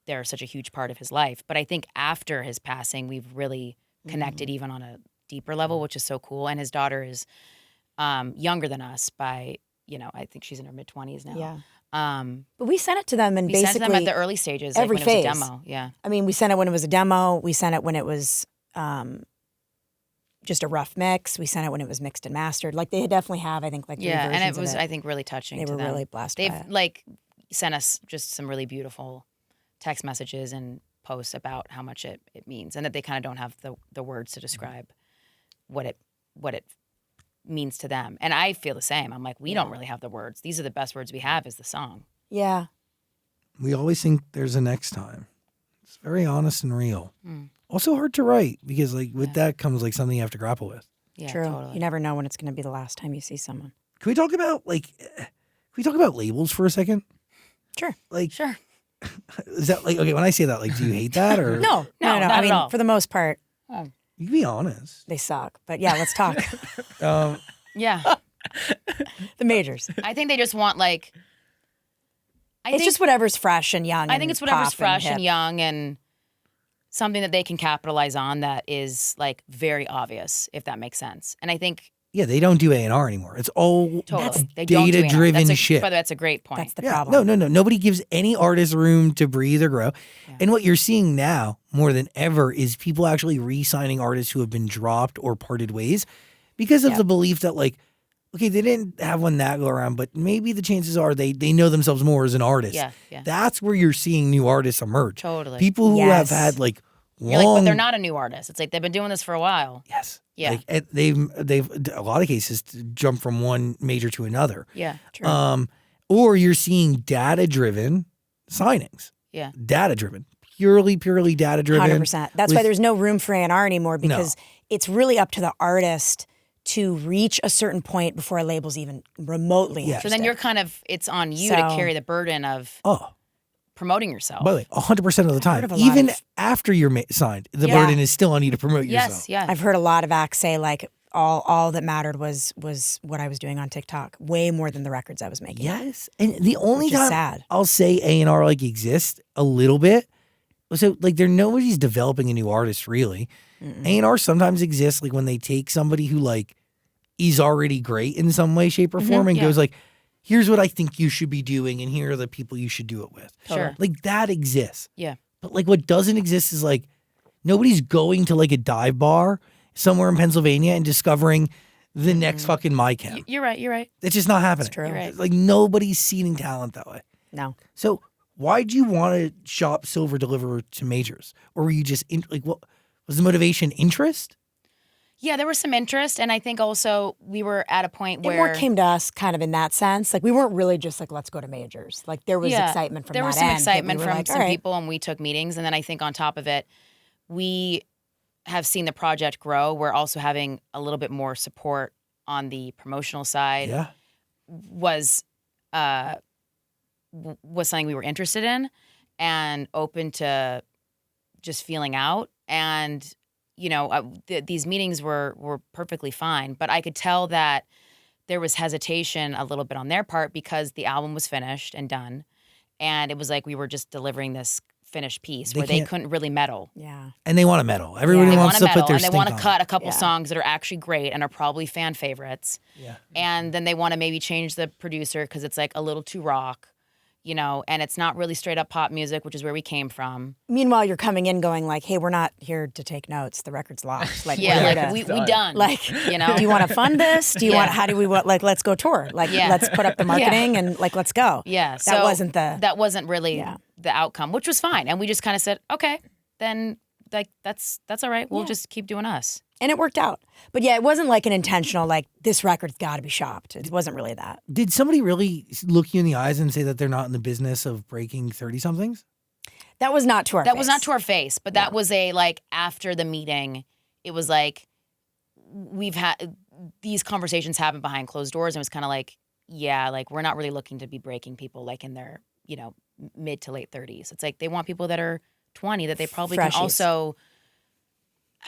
they're such a huge part of his life. But I think after his passing, we've really connected even on a deeper level, which is so cool. And his daughter is younger than us by, I think she's in her mid-20s now. Yeah. But we sent it to them and we sent it to them at the early stages, every like when phase. it was a demo. Yeah. I mean, we sent it when it was a demo. We sent it when it was just a rough mix. We sent it when it was mixed and mastered. Like they definitely have, I think, like three versions and it was, of it. I think, really touching. They to were them. really blessed. They've by it. like sent us just some really beautiful text messages and posts about how much it means, and that they kind of don't have the words to describe what it means to them. And I feel the same. I'm like, we don't really have the words. These are the best words we have is the song. Yeah. We always think there's a next time. It's very honest and real. Also hard to write because like with that comes like something you have to grapple with. Yeah, True. totally. You never know when it's going to be the last time you see someone. Can we talk about labels for a second? Sure. Like, Sure. is that like, okay, when I say that, like, do you hate that or? No, I not mean, at all. for the most part, You can be honest. they suck. But yeah, let's talk. Yeah. The majors. I think they just want like. It's just whatever's fresh and young. I think it's whatever's fresh and hip. young and something that they can capitalize on that is like very obvious, if that makes sense. And I think Yeah, they don't do A&R anymore. It's all Totally. They don't do data-driven A&R. shit. But that's a great point. That's the Yeah, problem. no. Nobody gives any artist room to breathe or grow. Yeah. And what you're seeing now more than ever is people actually re-signing artists who have been dropped or parted ways because of Yeah. the belief that like, okay, they didn't have one that go around, but maybe the chances are they know themselves more as an artist. Yeah, yeah. That's where you're seeing new artists emerge. Totally. People who have Yes. had like You're like, long, but they're not a new artist. It's like they've been doing this for a while. yes, Yeah. like they've a lot of cases jump from one major to another. Yeah. True. Or you're seeing data-driven signings. Yeah. Data-driven, purely data-driven. 100%. That's why with- there's no room for A&R anymore because it's really up to the artist to reach a certain point before a label's even remotely Yeah. So interested. then you're kind of, it's on you to So- carry the burden of Oh, promoting yourself. by the way, 100% of the time, heard of a lot even of- after you're signed, the Yeah. burden is still on you to promote yes, yourself. yeah. I've heard a lot of acts say like all that mattered was what I was doing on TikTok, way more than the records I was making. Yes, and the only Which is time sad. I'll say A&R like exists a little bit, so like nobody's developing a new artist really. A&R sometimes exists like when they take somebody who like is already great in some way, shape, or form, and yeah. goes like, "Here's what I think you should be doing, and here are the people you should do it with." Sure. Like that exists. Yeah. But like what doesn't exist is like nobody's going to like a dive bar somewhere in Pennsylvania and discovering the next fucking MyChem. You're right. You're right. It's just not happening. true. You're right. Like nobody's seeding talent that way. No. So why'd you want to shop Silver Deliver to majors? Or were you just what was the motivation? Interest? Yeah, there was some interest. And I think also we were at a point It where more came to us kind of in that sense. Like we weren't really just like, let's go to majors. Like there was excitement from there that was some end that excitement we were from like, some all right. people, and we took meetings. And then I think on top of it, we have seen the project grow. We're also having a little bit more support on the promotional side. Yeah. Was something we were interested in and open to just feeling out. And you know, these meetings were perfectly fine, but I could tell that there was hesitation a little bit on their part because the album was finished and done, and it was like we were just delivering this finished piece They where they can't- couldn't really meddle. Yeah. And they want to medal. Everybody They wants want to to put meddle, their and they stink want to on cut it. a couple Yeah. songs that are actually great and are probably fan favorites. Yeah. And then they want to maybe change the producer because it's like a little too rock, you know, and it's not really straight up pop music, which is where we came from. Meanwhile, you're coming in going like, hey, we're not here to take notes. The record's locked. Like, Yeah, we're here like to, we done. like, you know, do you want to fund this? Do you Yeah. want, how do we want, like, let's go tour. Like, Yeah. let's put up the marketing and like, let's go. yeah, That wasn't the, that wasn't really Yeah. the outcome, which was fine. And we just kind of said, okay, then like that's all right. We'll Yeah. just keep doing us. and it worked out. But yeah, it wasn't like an intentional, like, this record's got to be shopped. It wasn't really that. Did somebody really look you in the eyes and say that they're not in the business of breaking 30-somethings? That was not to our That was face. not to our face, but that was a like after the meeting, it was like we've had these conversations happen behind closed doors, and it was kind of like, yeah, like we're not really looking to be breaking people like in their, you know, mid to late 30s. It's like they want people that are 20 that they probably Freshies. can also,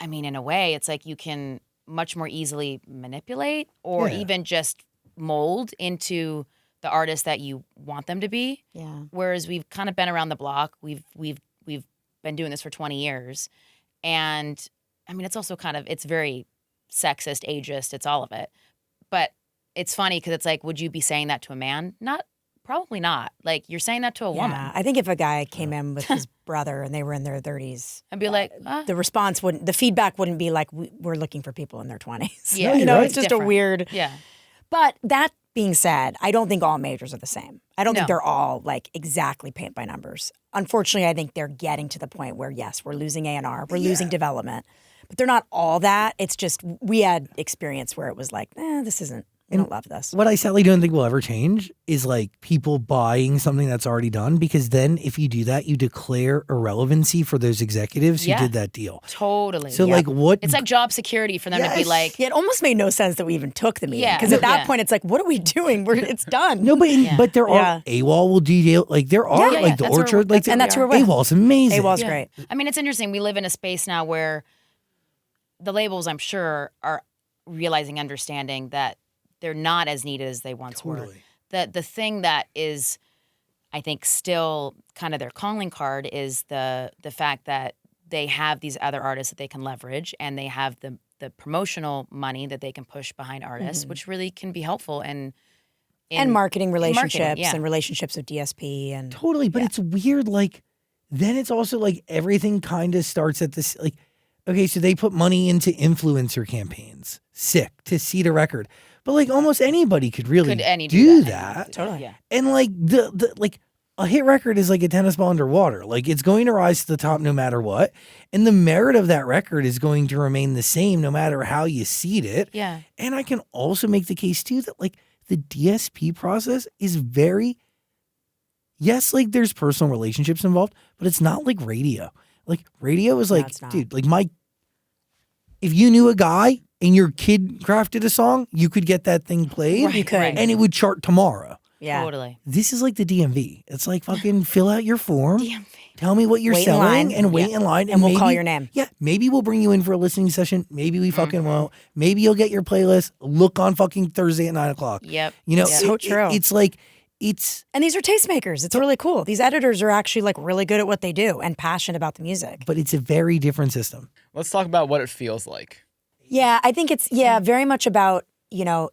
I mean, in a way, it's like you can much more easily manipulate or Yeah. even just mold into the artist that you want them to be. Yeah. Whereas we've kind of been around the block. We've been doing this for 20 years. And I mean, it's also kind of, it's very sexist, ageist, it's all of it. But it's funny because it's like, would you be saying that to a man? Probably not. Like you're saying that to a woman. Yeah. I think if a guy came in with his brother and they were in their 30s, I'd be like, the response wouldn't, the feedback wouldn't be like, we're looking for people in their 20s. Yeah, you you're know, right. it's just Different. a weird. yeah. But that being said, I don't think all majors are the same. I don't think No. they're all like exactly paint by numbers. Unfortunately, I think they're getting to the point where yes, we're losing A&R, we're losing development, but they're not all that. It's just we had experience where it was like, this isn't. We don't love this. What I sadly don't think will ever change is like people buying something that's already done, because then if you do that, you declare irrelevancy for those executives who Yeah. did that deal. Totally. So like what? It's like job security for them to be Yes. like, Yeah, it almost made no sense that we even took the meeting Yeah. because at that Yeah. point it's like, what are we doing? It's done. no, but there are Yeah. AWOL will do like there are Yeah, yeah, like the that's where Orchard, we're- like and that's where we're with. AWOL's amazing. AWOL's Yeah. great. I mean, it's interesting. We live in a space now where the labels, I'm sure, are realizing, understanding that they're not as needed as they once were. Totally. The thing that is, I think, still kind of their calling card is the fact that they have these other artists that they can leverage, and they have the promotional money that they can push behind artists, which really can be helpful and marketing relationships yeah. and relationships with DSP and Totally, but it's weird. Like, then it's also like everything kind of starts at this. Like, okay, so they put money into influencer campaigns. Sick to seed a record, but like almost anybody could really do that. Totally. Yeah. And like the like a hit record is like a tennis ball underwater. Like it's going to rise to the top no matter what, and the merit of that record is going to remain the same no matter how you seed it. Yeah. And I can also make the case too that like the DSP process is very, yes, like there's personal relationships involved, but it's not like radio. Like radio is like, it's not. dude, like if you knew a guy and your kid crafted a song, you could get that thing played You could. and it would chart tomorrow. Yeah. Totally. This is like the DMV. It's like fucking fill out your form. DMV. Tell me what you're Wait in selling line. and wait in line. And we'll call maybe- your name. Yeah. Maybe we'll bring you in for a listening session. Maybe we fucking won't. Maybe you'll get your playlist. Look on fucking Thursday at 9:00. Yep. You know, So true. It's like, it's And these are tastemakers. It's really cool. These editors are actually like really good at what they do and passionate about the music. but it's a very different system. Let's talk about what it feels like. Yeah, I think it's very much about,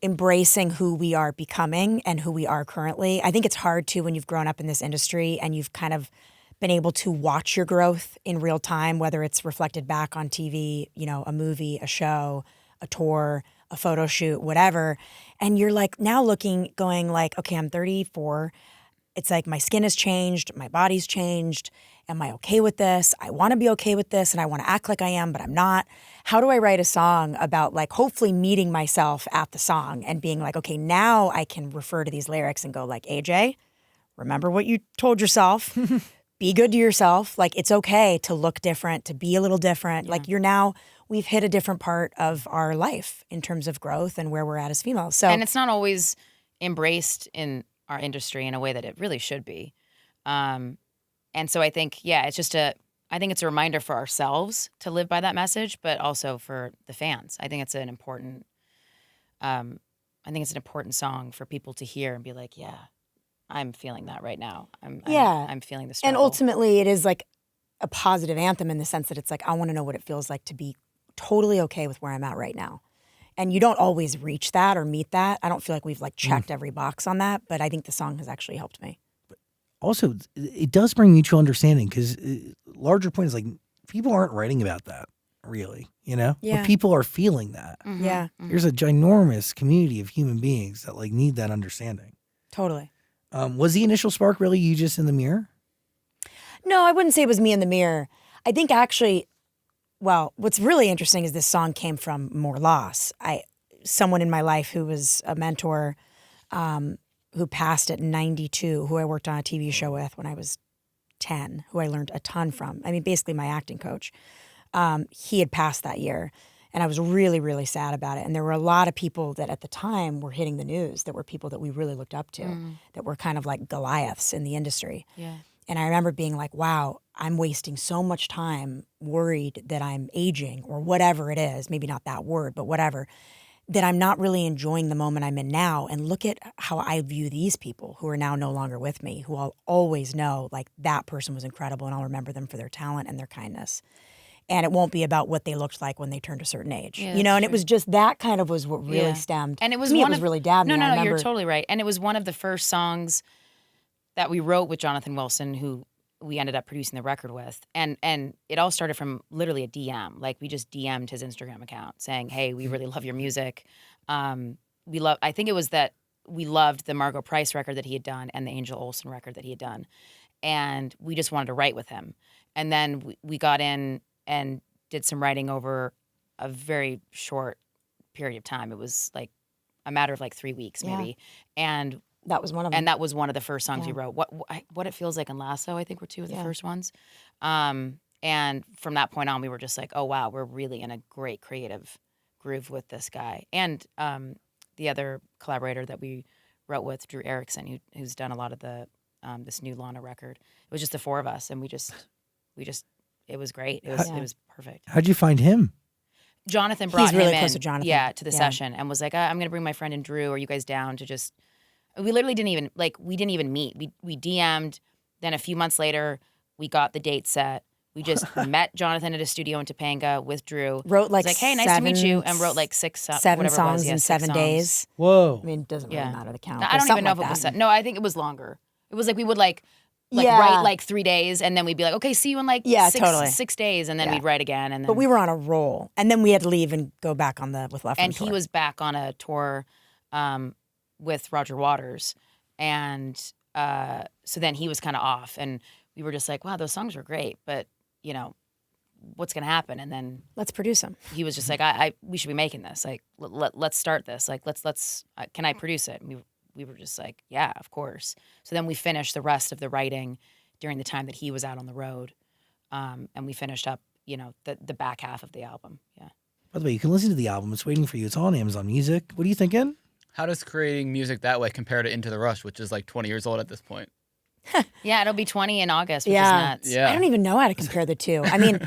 embracing who we are becoming and who we are currently. I think it's hard too when you've grown up in this industry and you've kind of been able to watch your growth in real time, whether it's reflected back on TV, a movie, a show, a tour, a photo shoot, whatever. And you're like now going like, okay, I'm 34. It's like my skin has changed, my body's changed. Am I okay with this? I want to be okay with this and I want to act like I am, but I'm not. How do I write a song about like hopefully meeting myself at the song and being like, okay, now I can refer to these lyrics and go like, AJ, remember what you told yourself. Be good to yourself. Like it's okay to look different, to be a little different. Like we've hit a different part of our life in terms of growth and where we're at as females. So And it's not always embraced in our industry in a way that it really should be. And so I think, I think it's a reminder for ourselves to live by that message, but also for the fans. I think it's an important, song for people to hear and be like, yeah, I'm feeling that right now. I'm feeling the struggle. And ultimately, it is like a positive anthem in the sense that it's like, I want to know what it feels like to be totally okay with where I'm at right now. And you don't always reach that or meet that. I don't feel like we've like checked every box on that, but I think the song has actually helped me. Also, it does bring mutual understanding because larger point is like people aren't writing about that really, Yeah. But people are feeling that. Yeah, There's a ginormous community of human beings that like need that understanding. totally. Was the initial spark really you just in the mirror? No, I wouldn't say it was me in the mirror. I think actually, well, what's really interesting is this song came from more loss. Someone in my life who was a mentor, who passed at 92, who I worked on a TV show with when I was 10, who I learned a ton from. I mean, basically my acting coach. He had passed that year, and I was really, really sad about it. And there were a lot of people that at the time were hitting the news that were people that we really looked up to, that were kind of like Goliaths in the industry. Yeah. And I remember being like, wow, I'm wasting so much time worried that I'm aging or whatever it is, maybe not that word, but whatever, that I'm not really enjoying the moment I'm in now. And look at how I view these people who are now no longer with me, who I'll always know, like that person was incredible and I'll remember them for their talent and their kindness. And it won't be about what they looked like when they turned a certain age, Yeah, and that's it was just that kind of was what really Yeah. stemmed. And it was to me, one it was of, really dabbed me. No, I remember, you're totally right. And it was one of the first songs that we wrote with Jonathan Wilson, who we ended up producing the record with. And it all started from literally a DM. Like we just DM'd his Instagram account saying, hey, we really love your music. I think it was that we loved the Margot Price record that he had done and the Angel Olsen record that he had done. And we just wanted to write with him. And then we got in and did some writing over a very short period of time. It was like a matter of like 3 weeks maybe. And that was one of them. And that was one of the first songs we wrote. What It Feels Like and Lasso, I think, were two of the first ones. And from that point on, we were just like, oh, wow, we're really in a great creative groove with this guy. And the other collaborator that we wrote with, Drew Erickson, who's done a lot of the this new Lana record. It was just the four of us, and we just it was great. It was perfect. How'd you find him? Jonathan brought He's really him close in, to Jonathan. to the session and was like, I'm going to bring my friend and Drew. Are you guys down to just... We literally didn't even meet. We DM'd. Then a few months later, we got the date set. We just met Jonathan at a studio in Topanga with Drew. Wrote like, was like, hey, nice to meet you, and wrote like seven whatever songs it was. Yeah, in 6 7 songs. days. Whoa. I mean, it doesn't really matter the count. I don't even know if it was no. I think it was longer. It was like we would like write like 3 days, and then we'd be like, okay, see you in like totally. 6 days, and then we'd write again. And then, but we were on a roll, and then we had to leave and go back on the with Left. And he was back on a tour with Roger Waters, and so then he was kind of off, and we were just like, wow, those songs were great, but you know, what's gonna happen? And then let's produce them. He was just like, we should be making this. Like, let's start this. Like, let's can I produce it? And we were just like, yeah, of course. So then we finished the rest of the writing during the time that he was out on the road, and we finished up, you know, the back half of the album. Yeah. By the way, you can listen to the album. It's waiting for you. It's all on Amazon Music. What are you thinking? How does creating music that way compare to Into the Rush, which is like 20 years old at this point? Yeah, it'll be 20 in August, which is nuts. Yeah. I don't even know how to compare the two. I mean,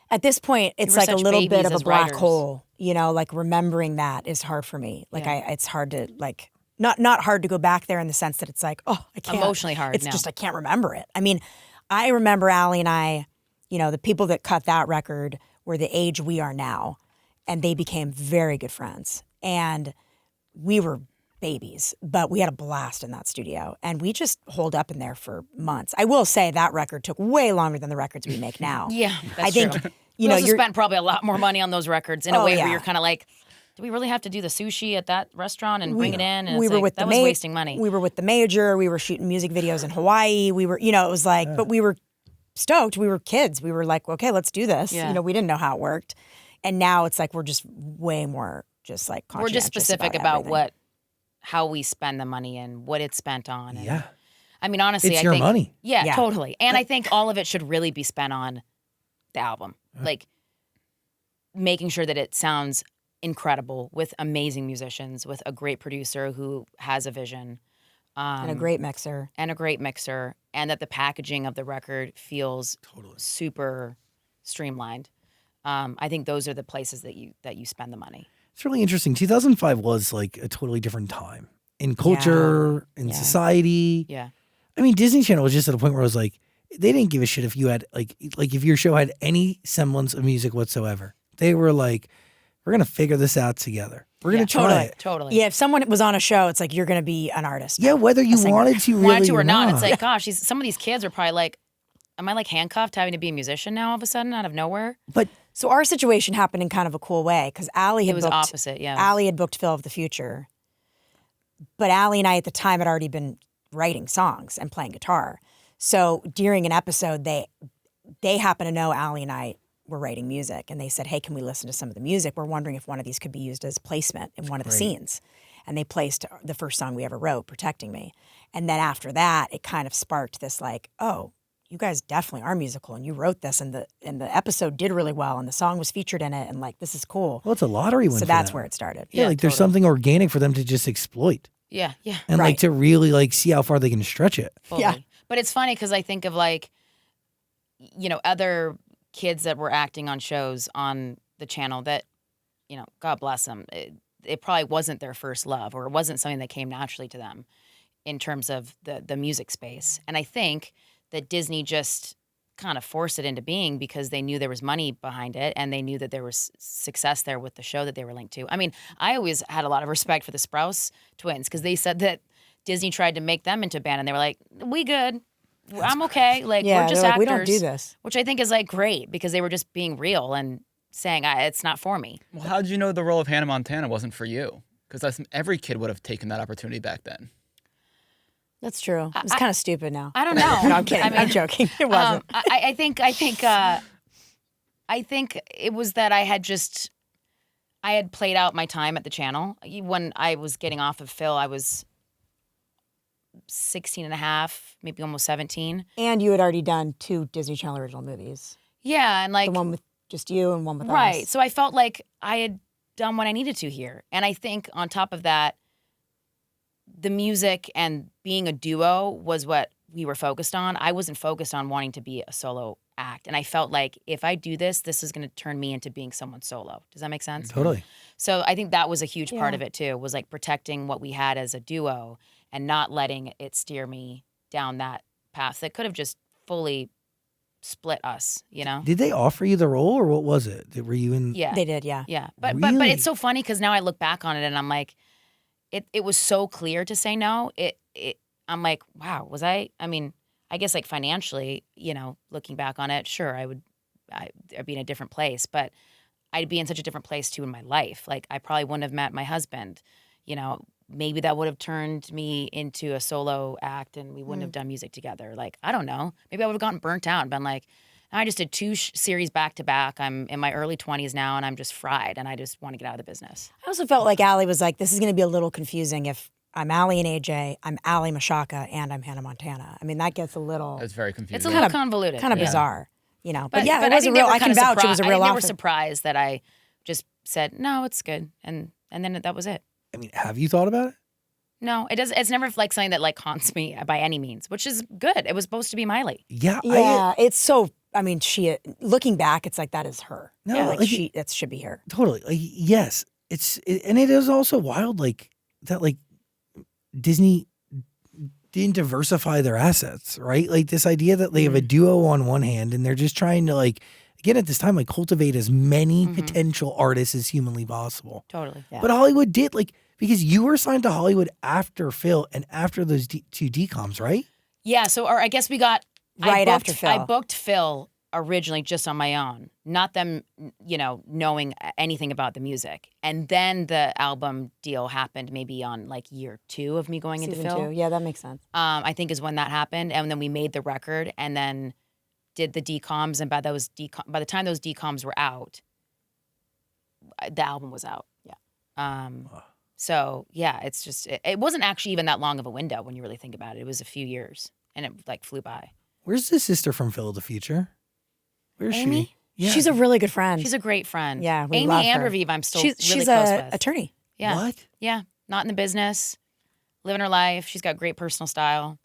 at this point, it's like a little bit of a black hole. You know, like remembering that is hard for me. Like it's hard to like not hard to go back there in the sense that it's like, oh, I can't. Emotionally hard. It's just I can't remember it. I mean, I remember Aly and I, you know, the people that cut that record were the age we are now, and they became very good friends. And we were babies, but we had a blast in that studio, and we just holed up in there for months. I will say that record took way longer than the records we make now. Yeah, that's I think true. you know, you spent probably a lot more money on those records in a way where you're kind of like, do we really have to do the sushi at that restaurant and bring it in? And we were with that was wasting money. We were with the Major. We were shooting music videos in Hawaii. We were, you know, it was like, but we were stoked. We were kids. We were like, okay, let's do this. Yeah. You know, we didn't know how it worked, and now it's like we're just way more just like we're just specific about how we spend the money and what it's spent on. And, I mean, honestly, it's I your think money. Yeah, totally. And I think all of it should really be spent on the album, like making sure that it sounds incredible with amazing musicians, with a great producer who has a vision, and a great mixer, and that the packaging of the record feels super streamlined. I think those are the places that you spend the money. It's really interesting. 2005 was like a totally different time in culture, in society. Yeah. I mean, Disney Channel was just at a point where I was like, they didn't give a shit if you had like if your show had any semblance of music whatsoever. They were like, we're going to figure this out together. We're going to try it. Totally. Yeah, if someone was on a show, it's like, you're going to be an artist. Yeah, whether you wanted to really or not. It's like, gosh, some of these kids are probably like, am I like handcuffed having to be a musician now all of a sudden out of nowhere? But so our situation happened in kind of a cool way because Aly had opposite, yeah. Aly had booked Phil of the Future, but Aly and I at the time had already been writing songs and playing guitar. So during an episode, they happened to know Aly and I were writing music, and they said, hey, can we listen to some of the music? We're wondering if one of these could be used as placement in one of the scenes. And they placed the first song we ever wrote, Protecting Me. And then after that, it kind of sparked this like, oh, you guys definitely are musical, and you wrote this, and the episode did really well, and the song was featured in it, and like, this is cool. Well, it's a lottery win. So that's where it started. Yeah, like there's something organic for them to just exploit. Yeah. And like to really like see how far they can stretch it. Totally. Yeah. But it's funny because I think of like, you know, other kids that were acting on shows on the channel that, you know, God bless them, it probably wasn't their first love, or it wasn't something that came naturally to them in terms of the music space. And I think that Disney just kind of forced it into being because they knew there was money behind it, and they knew that there was success there with the show that they were linked to. I mean, I always had a lot of respect for the Sprouse twins because they said that Disney tried to make them into a band, and they were like, we good. I'm okay. Like, we're just actors. We don't do this. Which I think is like great because they were just being real and saying, it's not for me. Well, how did you know the role of Hannah Montana wasn't for you? Because every kid would have taken that opportunity back then. That's true. It's kind of stupid now. I don't know. No, I'm kidding. I'm joking. It wasn't. I think it was that I had played out my time at the channel. When I was getting off of Phil, I was 16 and a half, maybe almost 17. And you had already done 2 Disney Channel original movies. Yeah, and like the one with just you and one with us. Right. So I felt like I had done what I needed to here. And I think on top of that, the music and being a duo was what we were focused on. I wasn't focused on wanting to be a solo act. And I felt like if I do this, this is going to turn me into being someone solo. Does that make sense? Totally. So I think that was a huge part of it too, was like protecting what we had as a duo and not letting it steer me down that path that could have just fully split us, you know? Did they offer you the role, or what was it? Were you in? Yeah. They did, yeah. Yeah. But Really? it's so funny because now I look back on it and I'm like, it was so clear to say no. I'm like, wow, was I mean, I guess like financially, you know, looking back on it, sure, I'd be in a different place, but I'd be in such a different place too in my life. Like I probably wouldn't have met my husband, you know, maybe that would have turned me into a solo act and we wouldn't have done music together. Like, I don't know. Maybe I would have gotten burnt out and been like, I just did 2 series back to back. I'm in my early 20s now and I'm just fried and I just want to get out of the business. I also felt like Aly was like, this is going to be a little confusing if I'm Aly and AJ, I'm Aly Mashaka, and I'm Hannah Montana. I mean, that gets a little It's very confusing. It's a little convoluted. kind of yeah. bizarre, you know. But yeah, but it was a real, I can vouch it was a real I think they offer. were surprised that I just said, no, it's good. And then that was it. I mean, have you thought about it? No, it does. It's never like something that like haunts me by any means, which is good. It was supposed to be Miley. Yeah. Yeah, it's so, I mean, she, looking back, it's like, that is her. No, Yeah, like like, that should be her. Totally. Like, yes. And it is also wild, like, that, like, Disney didn't diversify their assets, right? Like, this idea that they have a duo on one hand and they're just trying to, like, again, at this time, like, cultivate as many potential artists as humanly possible. Totally. Yeah. But Hollywood did, like, because you were signed to Hollywood after Phil and after those 2 decoms, right? Yeah. So, or I guess we got Right after Phil. I booked Phil originally just on my own, not them, you know, knowing anything about the music. And then the album deal happened maybe on like year 2 of me going into Season Phil. 2. Yeah, that makes sense. I think is when that happened. And then we made the record and then did the decoms. And by the time those decoms were out, the album was out. Yeah. So yeah, it's just, it wasn't actually even that long of a window when you really think about it. It was a few years and it like flew by. Where's the sister from Phil of the Future? Where's Amy? she? Yeah. She's a really good friend. She's a great friend. Yeah, we Amy love and her. Raviv, I'm still she's really close a with. attorney. Yeah. What? Yeah. Not in the business, living her life. She's got great personal style.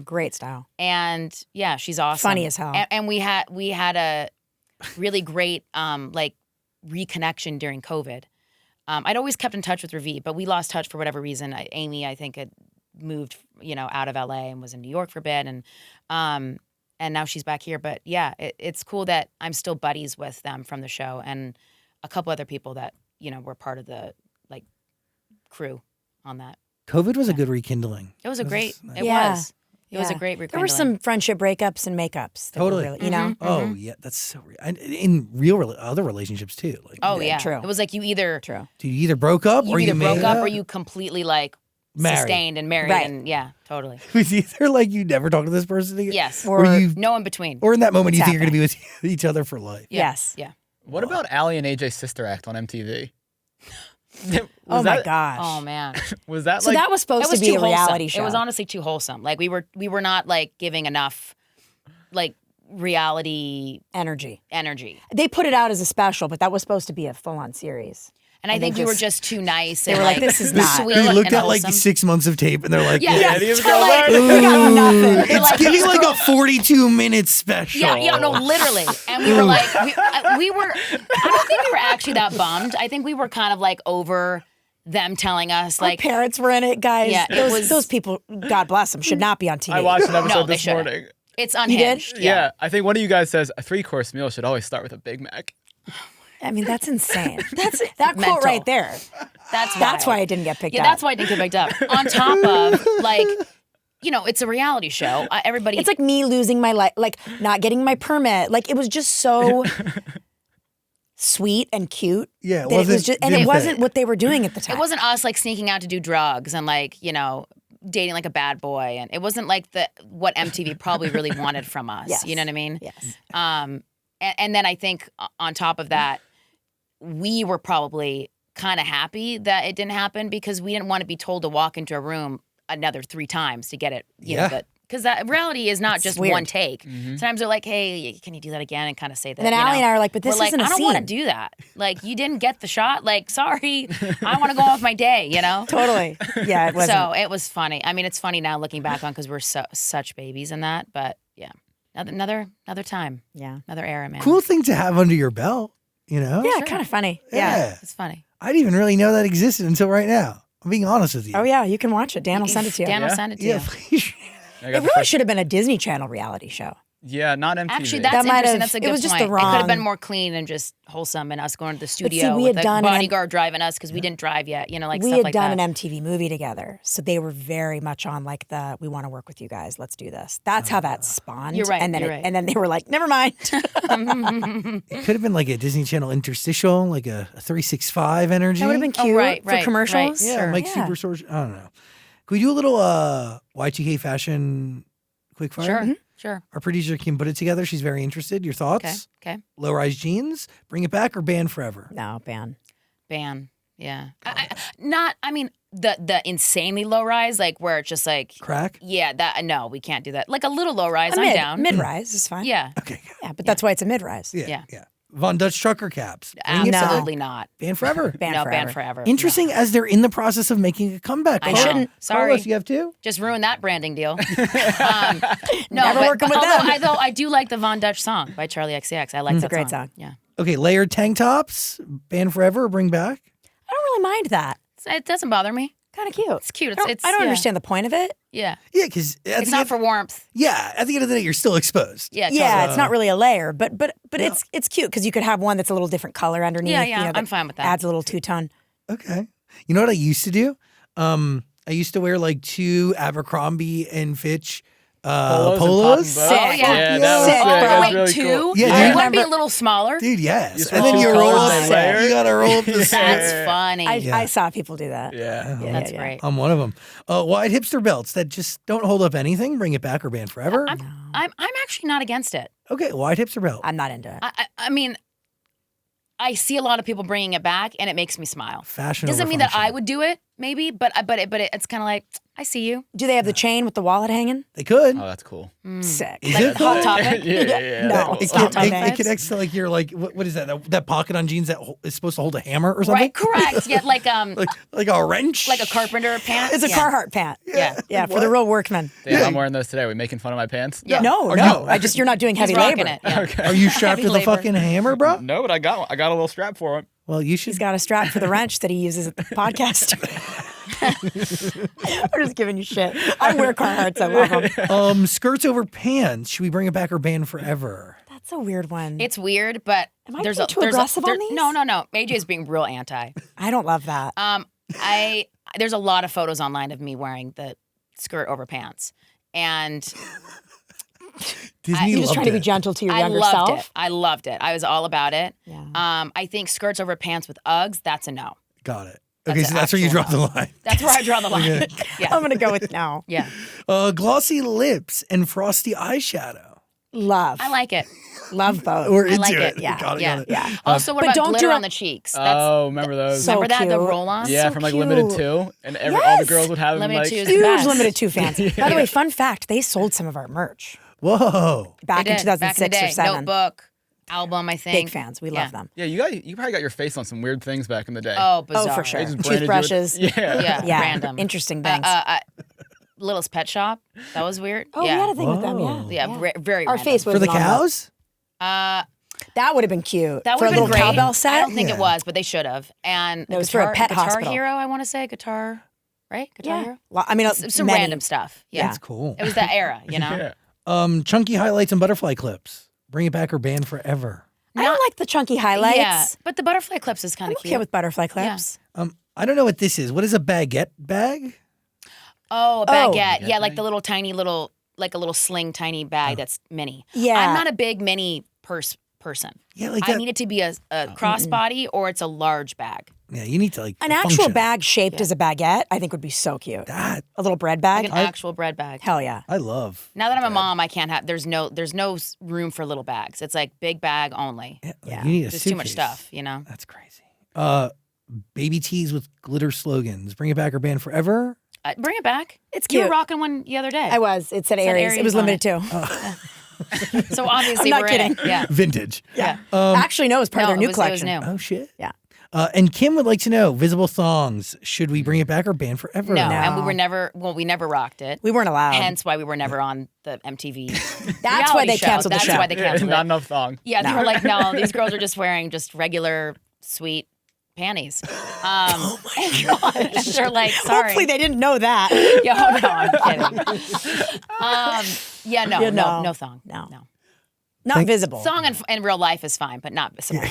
Great style. And yeah, she's awesome. Funny as hell. And we had a really great like reconnection during COVID. I'd always kept in touch with Raviv, but we lost touch for whatever reason. Amy, I think, had moved, you know, out of LA and was in New York for a bit, and now she's back here. But yeah, it's cool that I'm still buddies with them from the show and a couple other people that, you know, were part of the like crew on that. COVID was a good rekindling. It was a great. nice. It Yeah. was. It was a Yeah. great rekindling. There were some friendship breakups and makeups. that were Totally. really, you know? Oh yeah, that's so real. And in real other relationships too. Like, Oh Yeah, yeah, true. It was like you either True. you either broke up you or either you broke made up or you completely like Married. sustained and married. Right. And yeah, totally. It was either like you never talk to this person again. Yes. Or- you, No in between. or in that moment you It's think you're gonna be with each other for life. Yeah. Yes. Yeah. What about Aly and AJ's sister act on MTV? Oh my gosh. Oh man. Was that So like that was supposed It was to be too a wholesome. reality show. It was honestly too wholesome. Like we were not like giving enough like reality energy. energy. They put it out as a special, but that was supposed to be a full-on series. And I And they think we were just- just too nice. they and were like, this is not. sweet They looked and at like wholesome. 6 months of tape and they're like, Yeah, Yeah, these They're girls like, are- We got nothing. they're it's like, giving like a 42-minute special. yeah, no, literally. And we were like, we were. I don't think we were actually that bummed. I think we were kind of like over them telling us Our like, parents were in it, guys. Yeah, it those, was- those people, God bless them, should not be on TV. I watched an episode No, they this shouldn't. morning. it's did? unhinged. Yeah. I think one of you guys says a 3-course meal should always start with a Big Mac. I mean, that's insane. That's that quote Mental. right there. That's That's why wild. it didn't get picked Yeah, up. that's why it didn't get picked up. On top of like, you know, it's a reality show. Everybody. It's like me losing my life, like not getting my permit. Like it was just so sweet and cute. Yeah, it that wasn't. was just, and it didn't wasn't fit. what they were doing at the time. it wasn't us like sneaking out to do drugs and like, you know, dating like a bad boy, and it wasn't like what MTV probably really wanted from us. Yes. You know what I mean? Yes. And then I think on top of that, we were probably kind of happy that it didn't happen because we didn't want to be told to walk into a room another 3 times to get it. You Yeah. know, because that reality is not It's just weird. one take. Sometimes they're like, "Hey, can you do that again?" and kind of say that. And then you Aly know? and I are like, but this We're like, isn't a I don't want to scene. do that. Like, you didn't get the shot. Like, sorry, I want to go off my day. You know. Totally. Yeah, it wasn't. So it was funny. I mean, it's funny now looking back on because we're such babies in that. But yeah, another time, yeah. another era, man. Cool thing to have under your belt, you know? Yeah, kind of funny. Yeah. It's funny. I didn't even really know that existed until right now. I'm being honest with you. Oh yeah, you can watch it. Dan will send it to you. Dan will send it to Yeah, you. please. I got It the really first- should have been a Disney Channel reality show. Yeah, not MTV. Actually, that's That might interesting. have- That's a it good was just point. the It could have wrong- been more clean and just wholesome, and us going to the see, studio we with had a done an- bodyguard driving us because we didn't drive yet. You know, like we stuff had like done that. an MTV movie together, so they were very much on like the we want to work with you guys. Let's do this. That's how that spawned. You're right, And then you're right. and then they were like, never mind. It could have been like a Disney Channel interstitial, like a 365 energy. That would have been Oh, cute right, for right, commercials. right. Yeah, Sure. like Yeah. super source. I don't know. Can we do a little Y2K fashion quickfire? Sure, sure. Our producer can put it together. She's very interested. Your thoughts? Okay, okay. Low-rise jeans, bring it back or ban forever? No, ban. Ban. Yeah. I mean, the insanely low rise, like where it's just like, Crack? yeah, that no, we can't do that. Like a little low rise, A I'm down. mid rise is fine. Yeah. Okay. Yeah, but that's why it's a mid rise. Yeah. Yeah. Von Dutch trucker caps. Bring it Absolutely back. not. Ban forever. Ban no, forever. ban forever. Interesting as they're in the process of making a comeback. I Carlos, shouldn't. Sorry. Carlos, you have two? Just ruin that branding deal. No, Never working with them. Although I do like the Von Dutch song by Charlie XCX. I like It's that a great song. Yeah. Okay, layered tank tops, ban forever or bring back? I don't really mind that. It doesn't bother me. Kind of cute. It's cute. I don't yeah. understand the point of it. Yeah. Yeah, because It's not for warmth. at the end of the day, you're still exposed. Yeah. Yeah, totally. it's not really a layer, but it's cute because you could have one that's a little different color underneath. Yeah, you know, I'm fine with that. Adds a little two-tone. Okay. You know what I used to do? I used to wear like 2 Abercrombie and Fitch polos. Oh, yeah. Yeah, that was Sick, sick. bro. That was Wait, really 2? cool. Yeah, I dude. want to be a little smaller. Dude, yes. You And switch then the you roll colors up. and layer. You gotta roll up the That's sleeves. funny. I saw people do that. Yeah. That's yeah. great. I'm one of them. Wide hipster belts that just don't hold up anything. Bring it back or ban forever. I'm actually not against it. Okay, wide hipster belt. I'm not into it. I mean, I see a lot of people bringing it back, and it makes me smile. Fashion Doesn't over mean that I function. would do it, maybe, but it's kind of like I see you. Do they have the chain with the wallet hanging? They could. Oh, that's cool. Sick. Is Like it? Hot Topic. Yeah. No. It, Hot can, Topic it connects to like your like what is that pocket on jeans that is supposed to hold a hammer or something? Right, correct. Yeah, like like a wrench. like a carpenter pant. It's a yeah. Carhartt pant. Yeah. Yeah, for the real workman. Damn, I'm wearing those today. Are we making fun of my pants? Yeah. No, Are no. you- You're not doing heavy He's rocking labor. it. Yeah. Okay. Are you strapped Heavy with a labor. fucking hammer, bro? No, but I got one. I got a little strap for it. Well, you should. He's got a strap for the wrench that he uses at the podcast. We're just giving you shit. I wear Carhartts. I love them. Skirts over pants. Should we bring it back or ban forever? That's a weird one. It's weird, but Am I there's being a too there's aggressive a, on these? No. AJ is being real anti. I don't love that. There's a lot of photos online of me wearing the skirt over pants, and Disney You're just loved trying to be it. gentle to your I younger loved self. it. I loved it. I was all about it. Yeah. I think skirts over pants with Uggs. That's a no. Got it. That's Okay, an so that's where you actual draw the no. line. That's where I draw the line. Yeah. I'm gonna go with no. Yeah. Glossy lips and frosty eyeshadow. Love. I like it. Love both. We're I into like it. it. Yeah, Got it. yeah. Got it. Yeah. Also, what but about don't glitter do it- on the cheeks? Oh, remember those? So remember that the cute. roll-ons? Yeah, so from like cute. Limited 2. And all the Yes. girls would have them Limited like... 2 is the Huge best. Limited 2 fans. By the way, fun fact, they sold some of our merch Whoa. back They in did, 2006 back in the or day. 7. Notebook, album, I think. Big fans. We Yeah. love them. Yeah, you probably got your face on some weird things back in the day. Oh, bizarre. Oh, for sure. They just branded you with- Toothbrushes. Yeah. Yeah, Yeah. random. Interesting things. Littlest Pet Shop. That was weird. oh, yeah. we had a thing with them, Whoa. yeah. Yeah, very Our random. face was For the cows? That would have been cute. That for would a have been little great. cowbell set. I don't think Yeah. it was, but they should have. And It was for a pet Guitar hospital. Hero, I want to say. Guitar, right? Guitar Yeah. Hero? Well, I mean, Some many. random stuff. Yeah. That's cool. It was that era, you know? Yeah. Chunky highlights and butterfly clips. Bring it back or ban forever. I don't like the chunky highlights. Yeah, but the butterfly clips is kind I'm of okay cute. with butterfly clips. I don't know what this is. What is a baguette bag? Oh, a Oh. baguette. Baguette Yeah, like bag? the little tiny little, like a little sling tiny bag that's mini. Yeah. I'm not a big mini purse person. Yeah, like I that. need it to be a crossbody or it's a large bag. Yeah, you need to like An actual function. bag shaped as a baguette, I think would be so cute. That A little bread Like bag. an actual bread bag. Hell yeah. I love. Now that I'm a mom, I can't have. There's no room for little bags. It's like big bag only. Yeah, like Yeah. you need a There's too much suitcase. stuff, you know. That's crazy. Baby tees with glitter slogans. Bring it back or ban forever. Bring it back. It's You were cute. rocking one the other day. I was. It said Said Aries. It Aries was on limited it. too. So obviously I'm not we're in kidding. it. Yeah. Vintage. Yeah. Actually, no, it was part No, of their new it was collection. new. Oh shit. Yeah. And Kim would like to know: visible thongs. Should we bring it back or ban forever? No, No. and we were never. Well, we never rocked it. We weren't allowed. Hence why we were never on the MTV. That's why reality they show. canceled the That's show. why they canceled Not it. enough thong. Yeah, they were like, no, these girls are just wearing just regular sweet panties. Oh my gosh. They're like, sorry. Hopefully they didn't know that. Yeah, no, I'm kidding. No thong. No. Not visible. Thong in real life is fine, but not visible.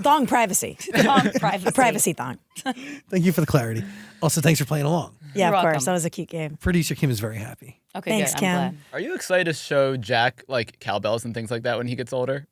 Thong privacy. Thong privacy. A privacy thong. Thank you for the clarity. Also, thanks for playing along. Yeah, You're of course. welcome. That was a cute game. Producer Kim is very happy. Okay, Thanks, good. Kim. I'm glad. Are you excited to show Jack like cowbells and things like that when he gets older?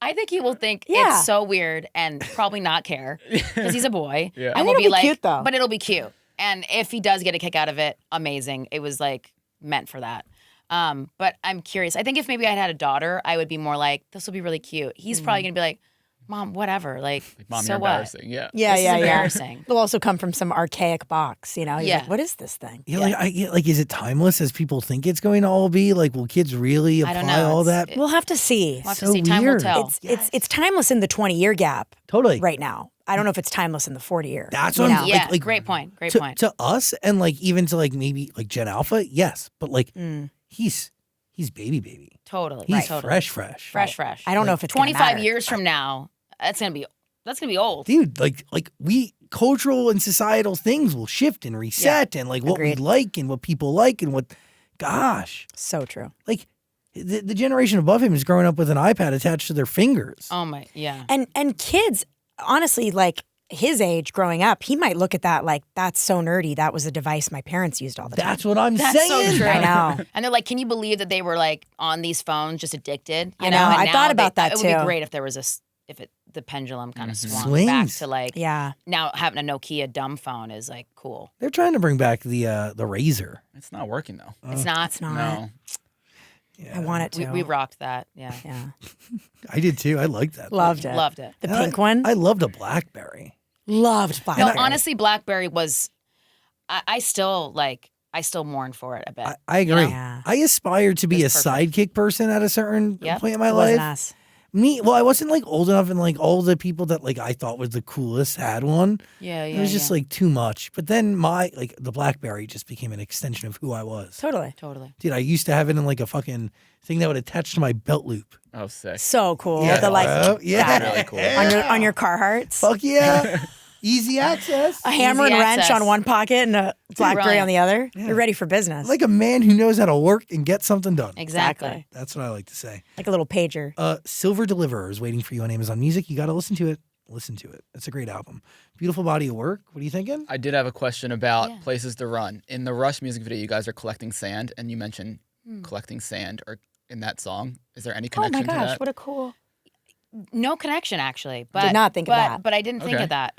I think he will think Yeah. it's so weird and probably not care because he's a boy. Yeah. And I think we'll it'll be like, cute, though. But it'll be cute. And if he does get a kick out of it, amazing. It was like meant for that. But I'm curious. I think if maybe I had a daughter, I would be more like, this will be really cute. He's probably gonna be like, Mom, whatever. Like Mom, so you're what? embarrassing. Yeah. Yeah, This is embarrassing. It'll also come from some archaic box, you know? He's Yeah. like, what is this thing? Yeah, like is it timeless as people think it's going to all be? Like, will kids really I don't apply know. all It's- that? We'll have to see. We'll have to So see. Time will weird. tell. It's timeless in the 20-year gap Totally. right now. I don't know if it's timeless in the 40-year. That's you what I'm know? Yeah, like, great point. Great to, point. to us and like even to like maybe like Gen Alpha, yes, but like he's baby. Totally. He's right. Totally. fresh. Fresh. I don't know if it's gonna 25 matter. years from now, that's gonna be old. Dude, like we cultural and societal things will shift and reset and like what Agreed. we like and what people like and what gosh. So true. Like the generation above him is growing up with an iPad attached to their fingers. Oh my, yeah. And kids, honestly, like his age growing up, he might look at that like, that's so nerdy. That was a device my parents used all the time. That's what I'm That's so saying. true. I know. And they're like, can you believe that they were like on these phones just addicted? You I know. And I now thought about that It would too. be great if there was the pendulum kind of swung Swings. back to like, Yeah. now having a Nokia dumb phone is like cool. They're trying to bring back the Razor. It's not working though. It's not. It's not. No. I want it to. We rocked that. Yeah. Yeah. I did too. I liked that. Loved it. Loved it. The And pink one? I loved a BlackBerry. Loved No, BlackBerry. honestly, BlackBerry was. I still mourn for it a bit. I agree. Yeah. I aspired to be a It's perfect. sidekick person at a certain Yep. point in my It wasn't life. us. I wasn't like old enough, and like all the people that like I thought was the coolest had one. yeah. It was just like too much. But then the BlackBerry just became an extension of who I was. Totally. totally. Dude, I used to have it in like a fucking thing that would attach to my belt loop. Oh, sick. So cool. Yeah, The like bro. Yeah. got it. Really cool. on your Carhartts. Fuck yeah. Easy access. A hammer Easy and wrench access. on one pocket and a BlackBerry Brilliant. on the other. You're ready for business. Like a man who knows how to work and get something done. Exactly. That's what I like to say. Like a little pager. Silver Deliverer is waiting for you on Amazon Music. You got to listen to it. Listen to it. It's a great album. Beautiful body of work. What are you thinking? I did have a question about Yeah. places to run. In the Rush music video, you guys are collecting sand, and you mentioned collecting sand or in that song. Is there any Oh connection my to gosh, that? what a cool. No connection actually. But not think of that. But I didn't think Okay. of that.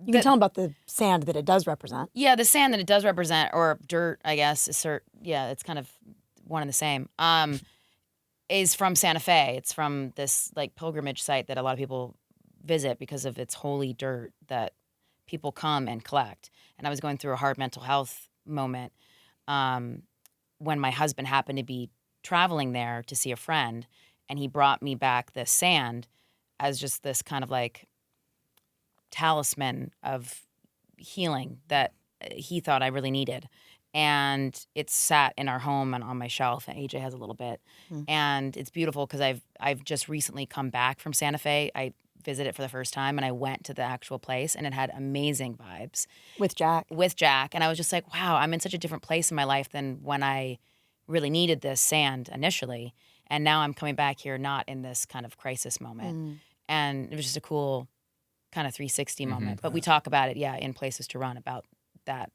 You can tell them about the sand that it does represent. Yeah, the sand that it does represent, or dirt, I guess. It's kind of one and the same. Is from Santa Fe. It's from this like pilgrimage site that a lot of people visit because of its holy dirt that people come and collect. And I was going through a hard mental health moment when my husband happened to be traveling there to see a friend, and he brought me back this sand as just this kind of like talisman of healing that he thought I really needed. And it's sat in our home and on my shelf, and AJ has a little bit. And it's beautiful because I've just recently come back from Santa Fe. I visited for the first time, and I went to the actual place, and it had amazing vibes With Jack. with Jack. And I was just like, wow, I'm in such a different place in my life than when I really needed this sand initially. And now I'm coming back here not in this kind of crisis moment. And it was just a cool kind of 360 moment. But we talk about it, in Places to Run, about that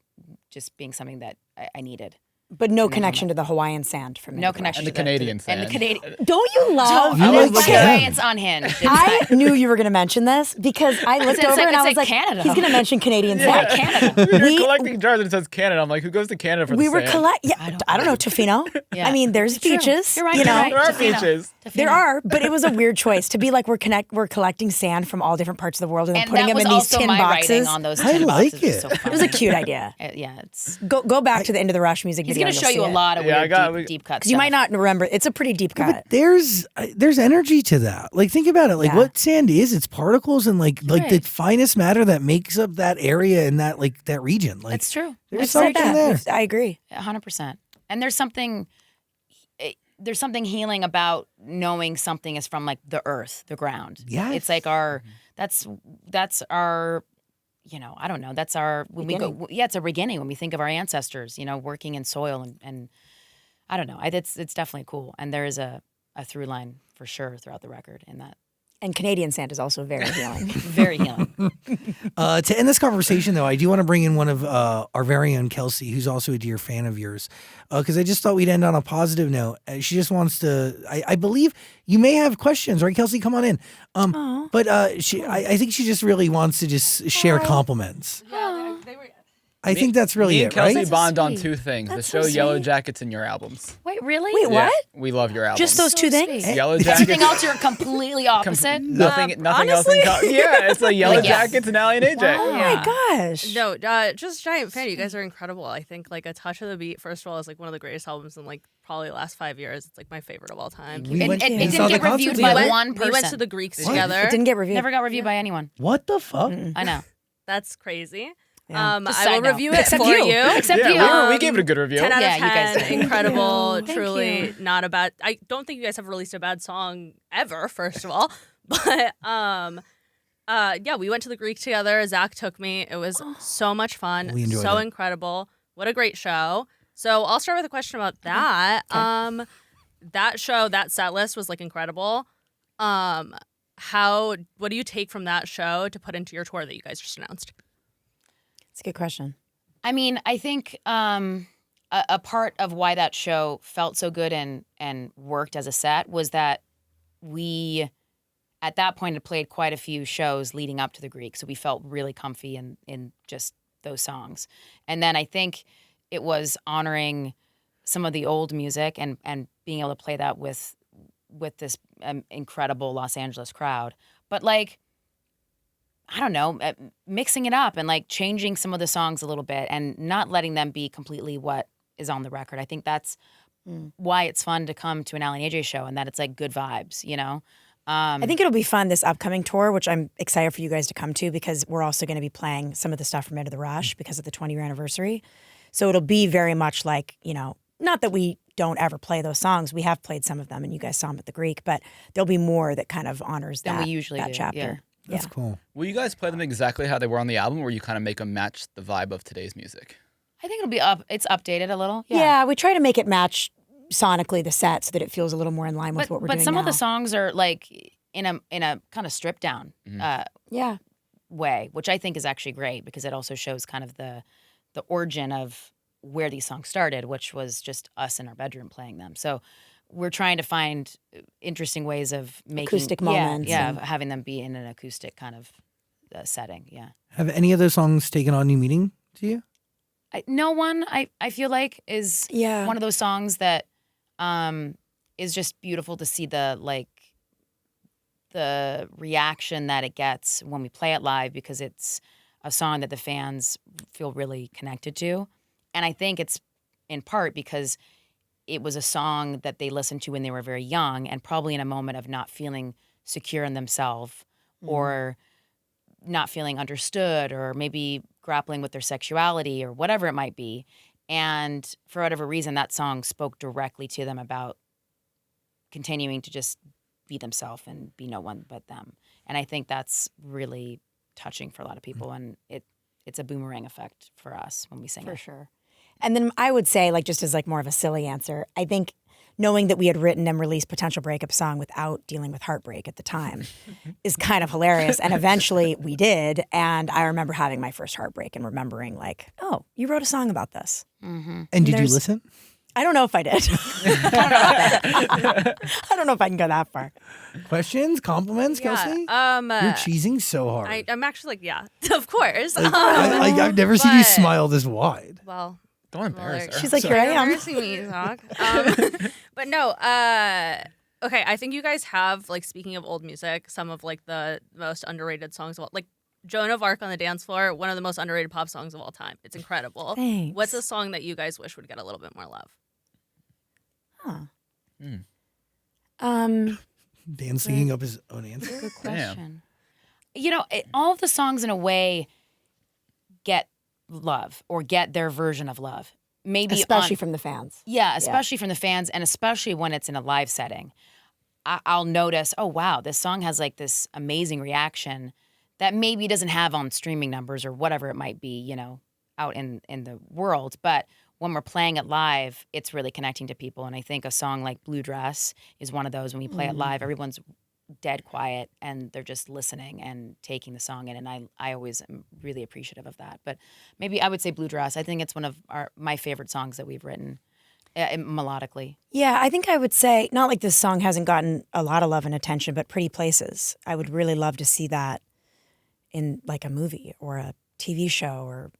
just being something that I needed. But no connection to the Hawaiian sand from No Into the connection And the to Canadian And sand. the Canadian. Don't you love? You I like was the like, sand. it's unhinged. It's I knew you were going to mention this because I looked It's over like- and I it's was like like, Canada. he's going to mention Canadian Yeah, sand. Canada. You're We- collecting jars and it says Canada. I'm like, who goes to Canada for the We were sand? I don't know, Tofino. Yeah. I mean, there's It's true. beaches. You're right. You you're know, right. There are Tofino. beaches. there Tofino. are, but it was a weird choice to be like we're collecting sand from all different parts of the world and then And putting that them was in these also tin my boxes. writing on those I tin like boxes. it. So It was a cute idea. Yeah, it's. Go back to the End of the Rush music He's video. going to and show you'll you a see it. lot of Yeah, weird we- deep cut Because you might stuff. not remember. It's a pretty deep cut. But there's energy to that. Like think about it. Like Yeah. what sand is? It's particles and like the Right. finest matter that makes up that area and that like that region. Like It's true. there's It's something very true. there. I agree. 100%. And there's something. there's something healing about knowing something is from like the earth, the ground. Yes. It's like our that's our I don't know. That's our when Beginning. we go. Yeah, it's a beginning when we think of our ancestors. Working in soil and I don't know. It's definitely cool, and there is a through line for sure throughout the record in that. And Canadian sand is also very healing. Very healing. To end this conversation, though, I do want to bring in one of our very own Kelsey, who's also a dear fan of yours, because I just thought we'd end on a positive note. She just wants to. I believe you may have questions, right, Kelsey? Come on in. But I think she just really wants to just share compliments. Yeah, they were. I think that's really Me it, and Kelsey right? bond on sweet. 2 things: That's the so show Yellow sweet. Jackets and your albums. Wait, really? Wait, Yeah, what? we love your albums. Just those 2 things? sweet. Yellow Everything Jackets. else you're completely opposite. Nothing else honestly? in common. Yeah, it's like Yellow Like, yes. Jackets and Aly and AJ. Oh Yeah. my gosh. No, just giant fan. You guys are incredible. I think like A Touch of the Beat, first of all, is like one of the greatest albums in like probably the last 5 years. It's like my favorite of all time. We It went it and saw didn't the get reviewed concert by together. one person. We went to the Greeks What? together. It didn't get reviewed. Never got reviewed by anyone. What the fuck? I know. That's crazy. Yeah. Just I side will note. review it Except for you. you. Except you. Yeah, we gave it a good review. 10 out Yeah, of you guys 10, did. incredible, Thank truly you. not a bad. I don't think you guys have released a bad song ever. First of all, but yeah, we went to the Greek together. Zach took me. It was so much fun. We enjoyed so it. incredible. What a great show. So I'll start with a question about that. That show, that set list was like incredible. What do you take from that show to put into your tour that you guys just announced? It's a good question. I mean, I think a part of why that show felt so good and worked as a set was that we, at that point, had played quite a few shows leading up to the Greek, so we felt really comfy in just those songs. And then I think it was honoring some of the old music and being able to play that with this incredible Los Angeles crowd. But like, I don't know, mixing it up and like changing some of the songs a little bit and not letting them be completely what is on the record. I think that's why it's fun to come to an Aly and AJ show, and that it's like good vibes, I think it'll be fun this upcoming tour, which I'm excited for you guys to come to because we're also going to be playing some of the stuff from Into the Rush because of the 20-year anniversary. So it'll be very much like, not that we don't ever play those songs. We have played some of them and you guys saw them at the Greek, but there'll be more that kind of honors Than that, we usually that do, chapter. yeah. That's cool. Will you guys play them exactly how they were on the album, or you kind of make them match the vibe of today's music? I think it'll be it's updated a little. Yeah, we try to make it match sonically the set so that it feels a little more in line with what we're doing But some of the now. songs are like in a kind of stripped down Yeah. way, which I think is actually great because it also shows kind of the origin of where these songs started, which was just us in our bedroom playing them. So we're trying to find interesting ways of making Acoustic moments yeah, and- of having them be in an acoustic kind of setting. Yeah, Have any of those songs taken on new meaning to you? No one I feel like is Yeah. one of those songs that is just beautiful to see the reaction that it gets when we play it live because it's a song that the fans feel really connected to. And I think it's in part because it was a song that they listened to when they were very young and probably in a moment of not feeling secure in themselves or not feeling understood or maybe grappling with their sexuality or whatever it might be. And for whatever reason, that song spoke directly to them about continuing to just be themselves and be no one but them. And I think that's really touching for a lot of people. And it's a boomerang effect for us when we sing For it. sure. And then I would say, like, just as like more of a silly answer, I think knowing that we had written and released Potential Breakup Song without dealing with heartbreak at the time is kind of hilarious. And eventually we did. And I remember having my first heartbreak and remembering like, oh, you wrote a song about this. Mm-hmm. And did you There's- listen? I don't know if I did. I don't know about that. I don't know if I can go that far. Questions? Compliments, Kelsey? You're cheesing so hard. I'm actually like, yeah, of course. I've never seen you but- smile this wide. Well, Don't embarrass her. She's like, Sorry. here I am. embarrassing me, Zach. But no, okay. I think you guys have, like, speaking of old music, some of like the most underrated songs of all, like Joan of Arc on the Dance Floor, one of the most underrated pop songs of all time. It's incredible. Thanks. What's a song that you guys wish would get a little bit more love? Dan singing up his own answer. Good Damn. question. All of the songs in a way get love or get their version of love. maybe especially from the fans. Yeah, especially from the fans, and especially when it's in a live setting. I'll notice, oh, wow, this song has like this amazing reaction that maybe doesn't have on streaming numbers or whatever it might be, you know, out in the world. But when we're playing it live, it's really connecting to people. And I think a song like Blue Dress is one of those. When we play it live, everyone's dead quiet and they're just listening and taking the song in. And I always am really appreciative of that. But maybe I would say Blue Dress. I think it's one of my favorite songs that we've written melodically. Yeah, I think I would say, not like this song hasn't gotten a lot of love and attention, but Pretty Places. I would really love to see that in like a movie or a TV show or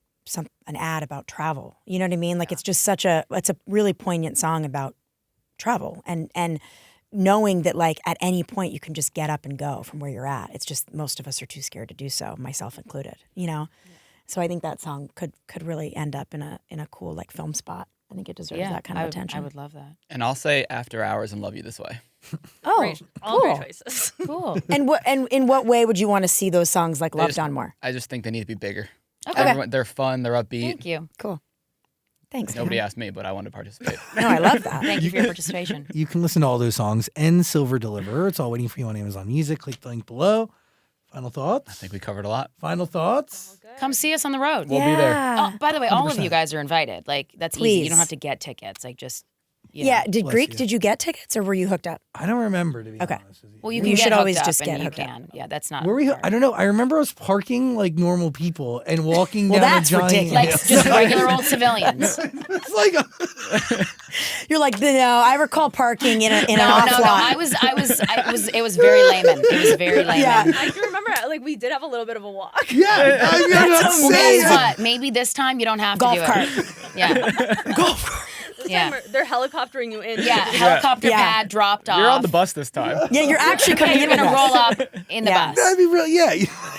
an ad about travel. You know what I mean? Like it's just it's a really poignant song about travel and knowing that like at any point you can just get up and go from where you're at. It's just most of us are too scared to do so, myself included, you know? Yeah. So I think that song could really end up in a cool like film spot. I think it deserves that kind of attention. I would love that. And I'll say After Hours and Love You This Way. Oh, all cool. great choices. Cool. And in what way would you want to see those songs like loved on more? I just think they need to be bigger. Okay. They're fun, they're upbeat. Thank you. Cool. Thanks. Nobody Dan. asked me, but I wanted to participate. No, I love that. Thank you for your participation. You can listen to all those songs and Silver Deliver. It's all waiting for you on Amazon Music. Click the link below. Final thoughts? I think we covered a lot. Final thoughts? Come see us on the road. We'll be there. Oh, by the way, all of 100%. you guys are invited. Like that's easy. Please. You don't have to get tickets. Like just you Yeah. know. Did Bless Greek? you. Did you get tickets or were you hooked up? I don't remember, to be Okay. honest with you. Well, you You can should get always hooked just up get and you hooked up. can. Yeah, that's not. Were we? hard. I don't know. I remember us parking like normal people and walking Well, down that's a giant ridiculous. Like just regular old civilians. It's like You're like, no, I recall parking in an No. off lot. It was very layman. It was very layman. Yeah. I do remember, like, we did have a little bit of a walk. yeah. I'm not Well, saying. guess what? Maybe this time you don't have Golf to do cart. it. Yeah. Golf cart. This Yeah. time they're helicoptering you in. Yeah. Helicopter Yeah. pad dropped off. You're on the bus this time. Yeah, you're actually coming Okay, in you're with gonna us. roll up in the Yeah. bus. That'd be real. Yeah.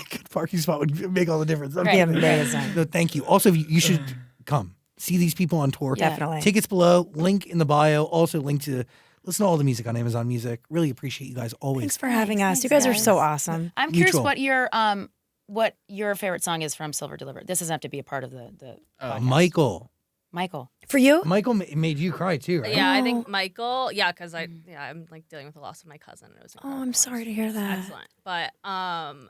Good parking spot would make all the difference. I'm Right. kidding. Amazing. No, thank you. Also, you should come see these people on tour. Yeah. Definitely. Tickets below. Link in the bio. Also, link to listen to all the music on Amazon Music. Really appreciate you guys always. Thanks for having us. Thanks, You guys are guys. so awesome. I'm curious Mutual. what your favorite song is from Silver Deliver. This doesn't have to be a part of the podcast. Michael. Michael. For you? Michael made you cry too, right? Yeah, I think Michael. Yeah, because I'm like dealing with the loss of my cousin. It was Oh, I'm incredible. sorry to hear that. Excellent. But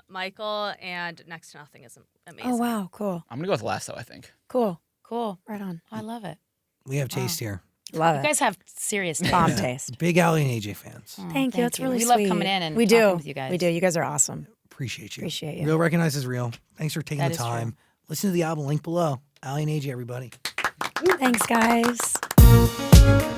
Michael and Next to Nothing is amazing. Oh, wow. Cool. I'm going to go with Lasso, I think. Cool. Cool. Right on. I love it. We have taste here. Love You it. guys have serious taste. Bomb taste. Big Aly and AJ fans. Oh, Thank you. That's really We sweet. love coming in and we talking do. with you guys. We do. You guys are awesome. Appreciate you. Appreciate you. Real recognizes real. Thanks for taking That the is true. time. Listen to the album. Link below. Aly and AJ, everybody. Thanks, guys.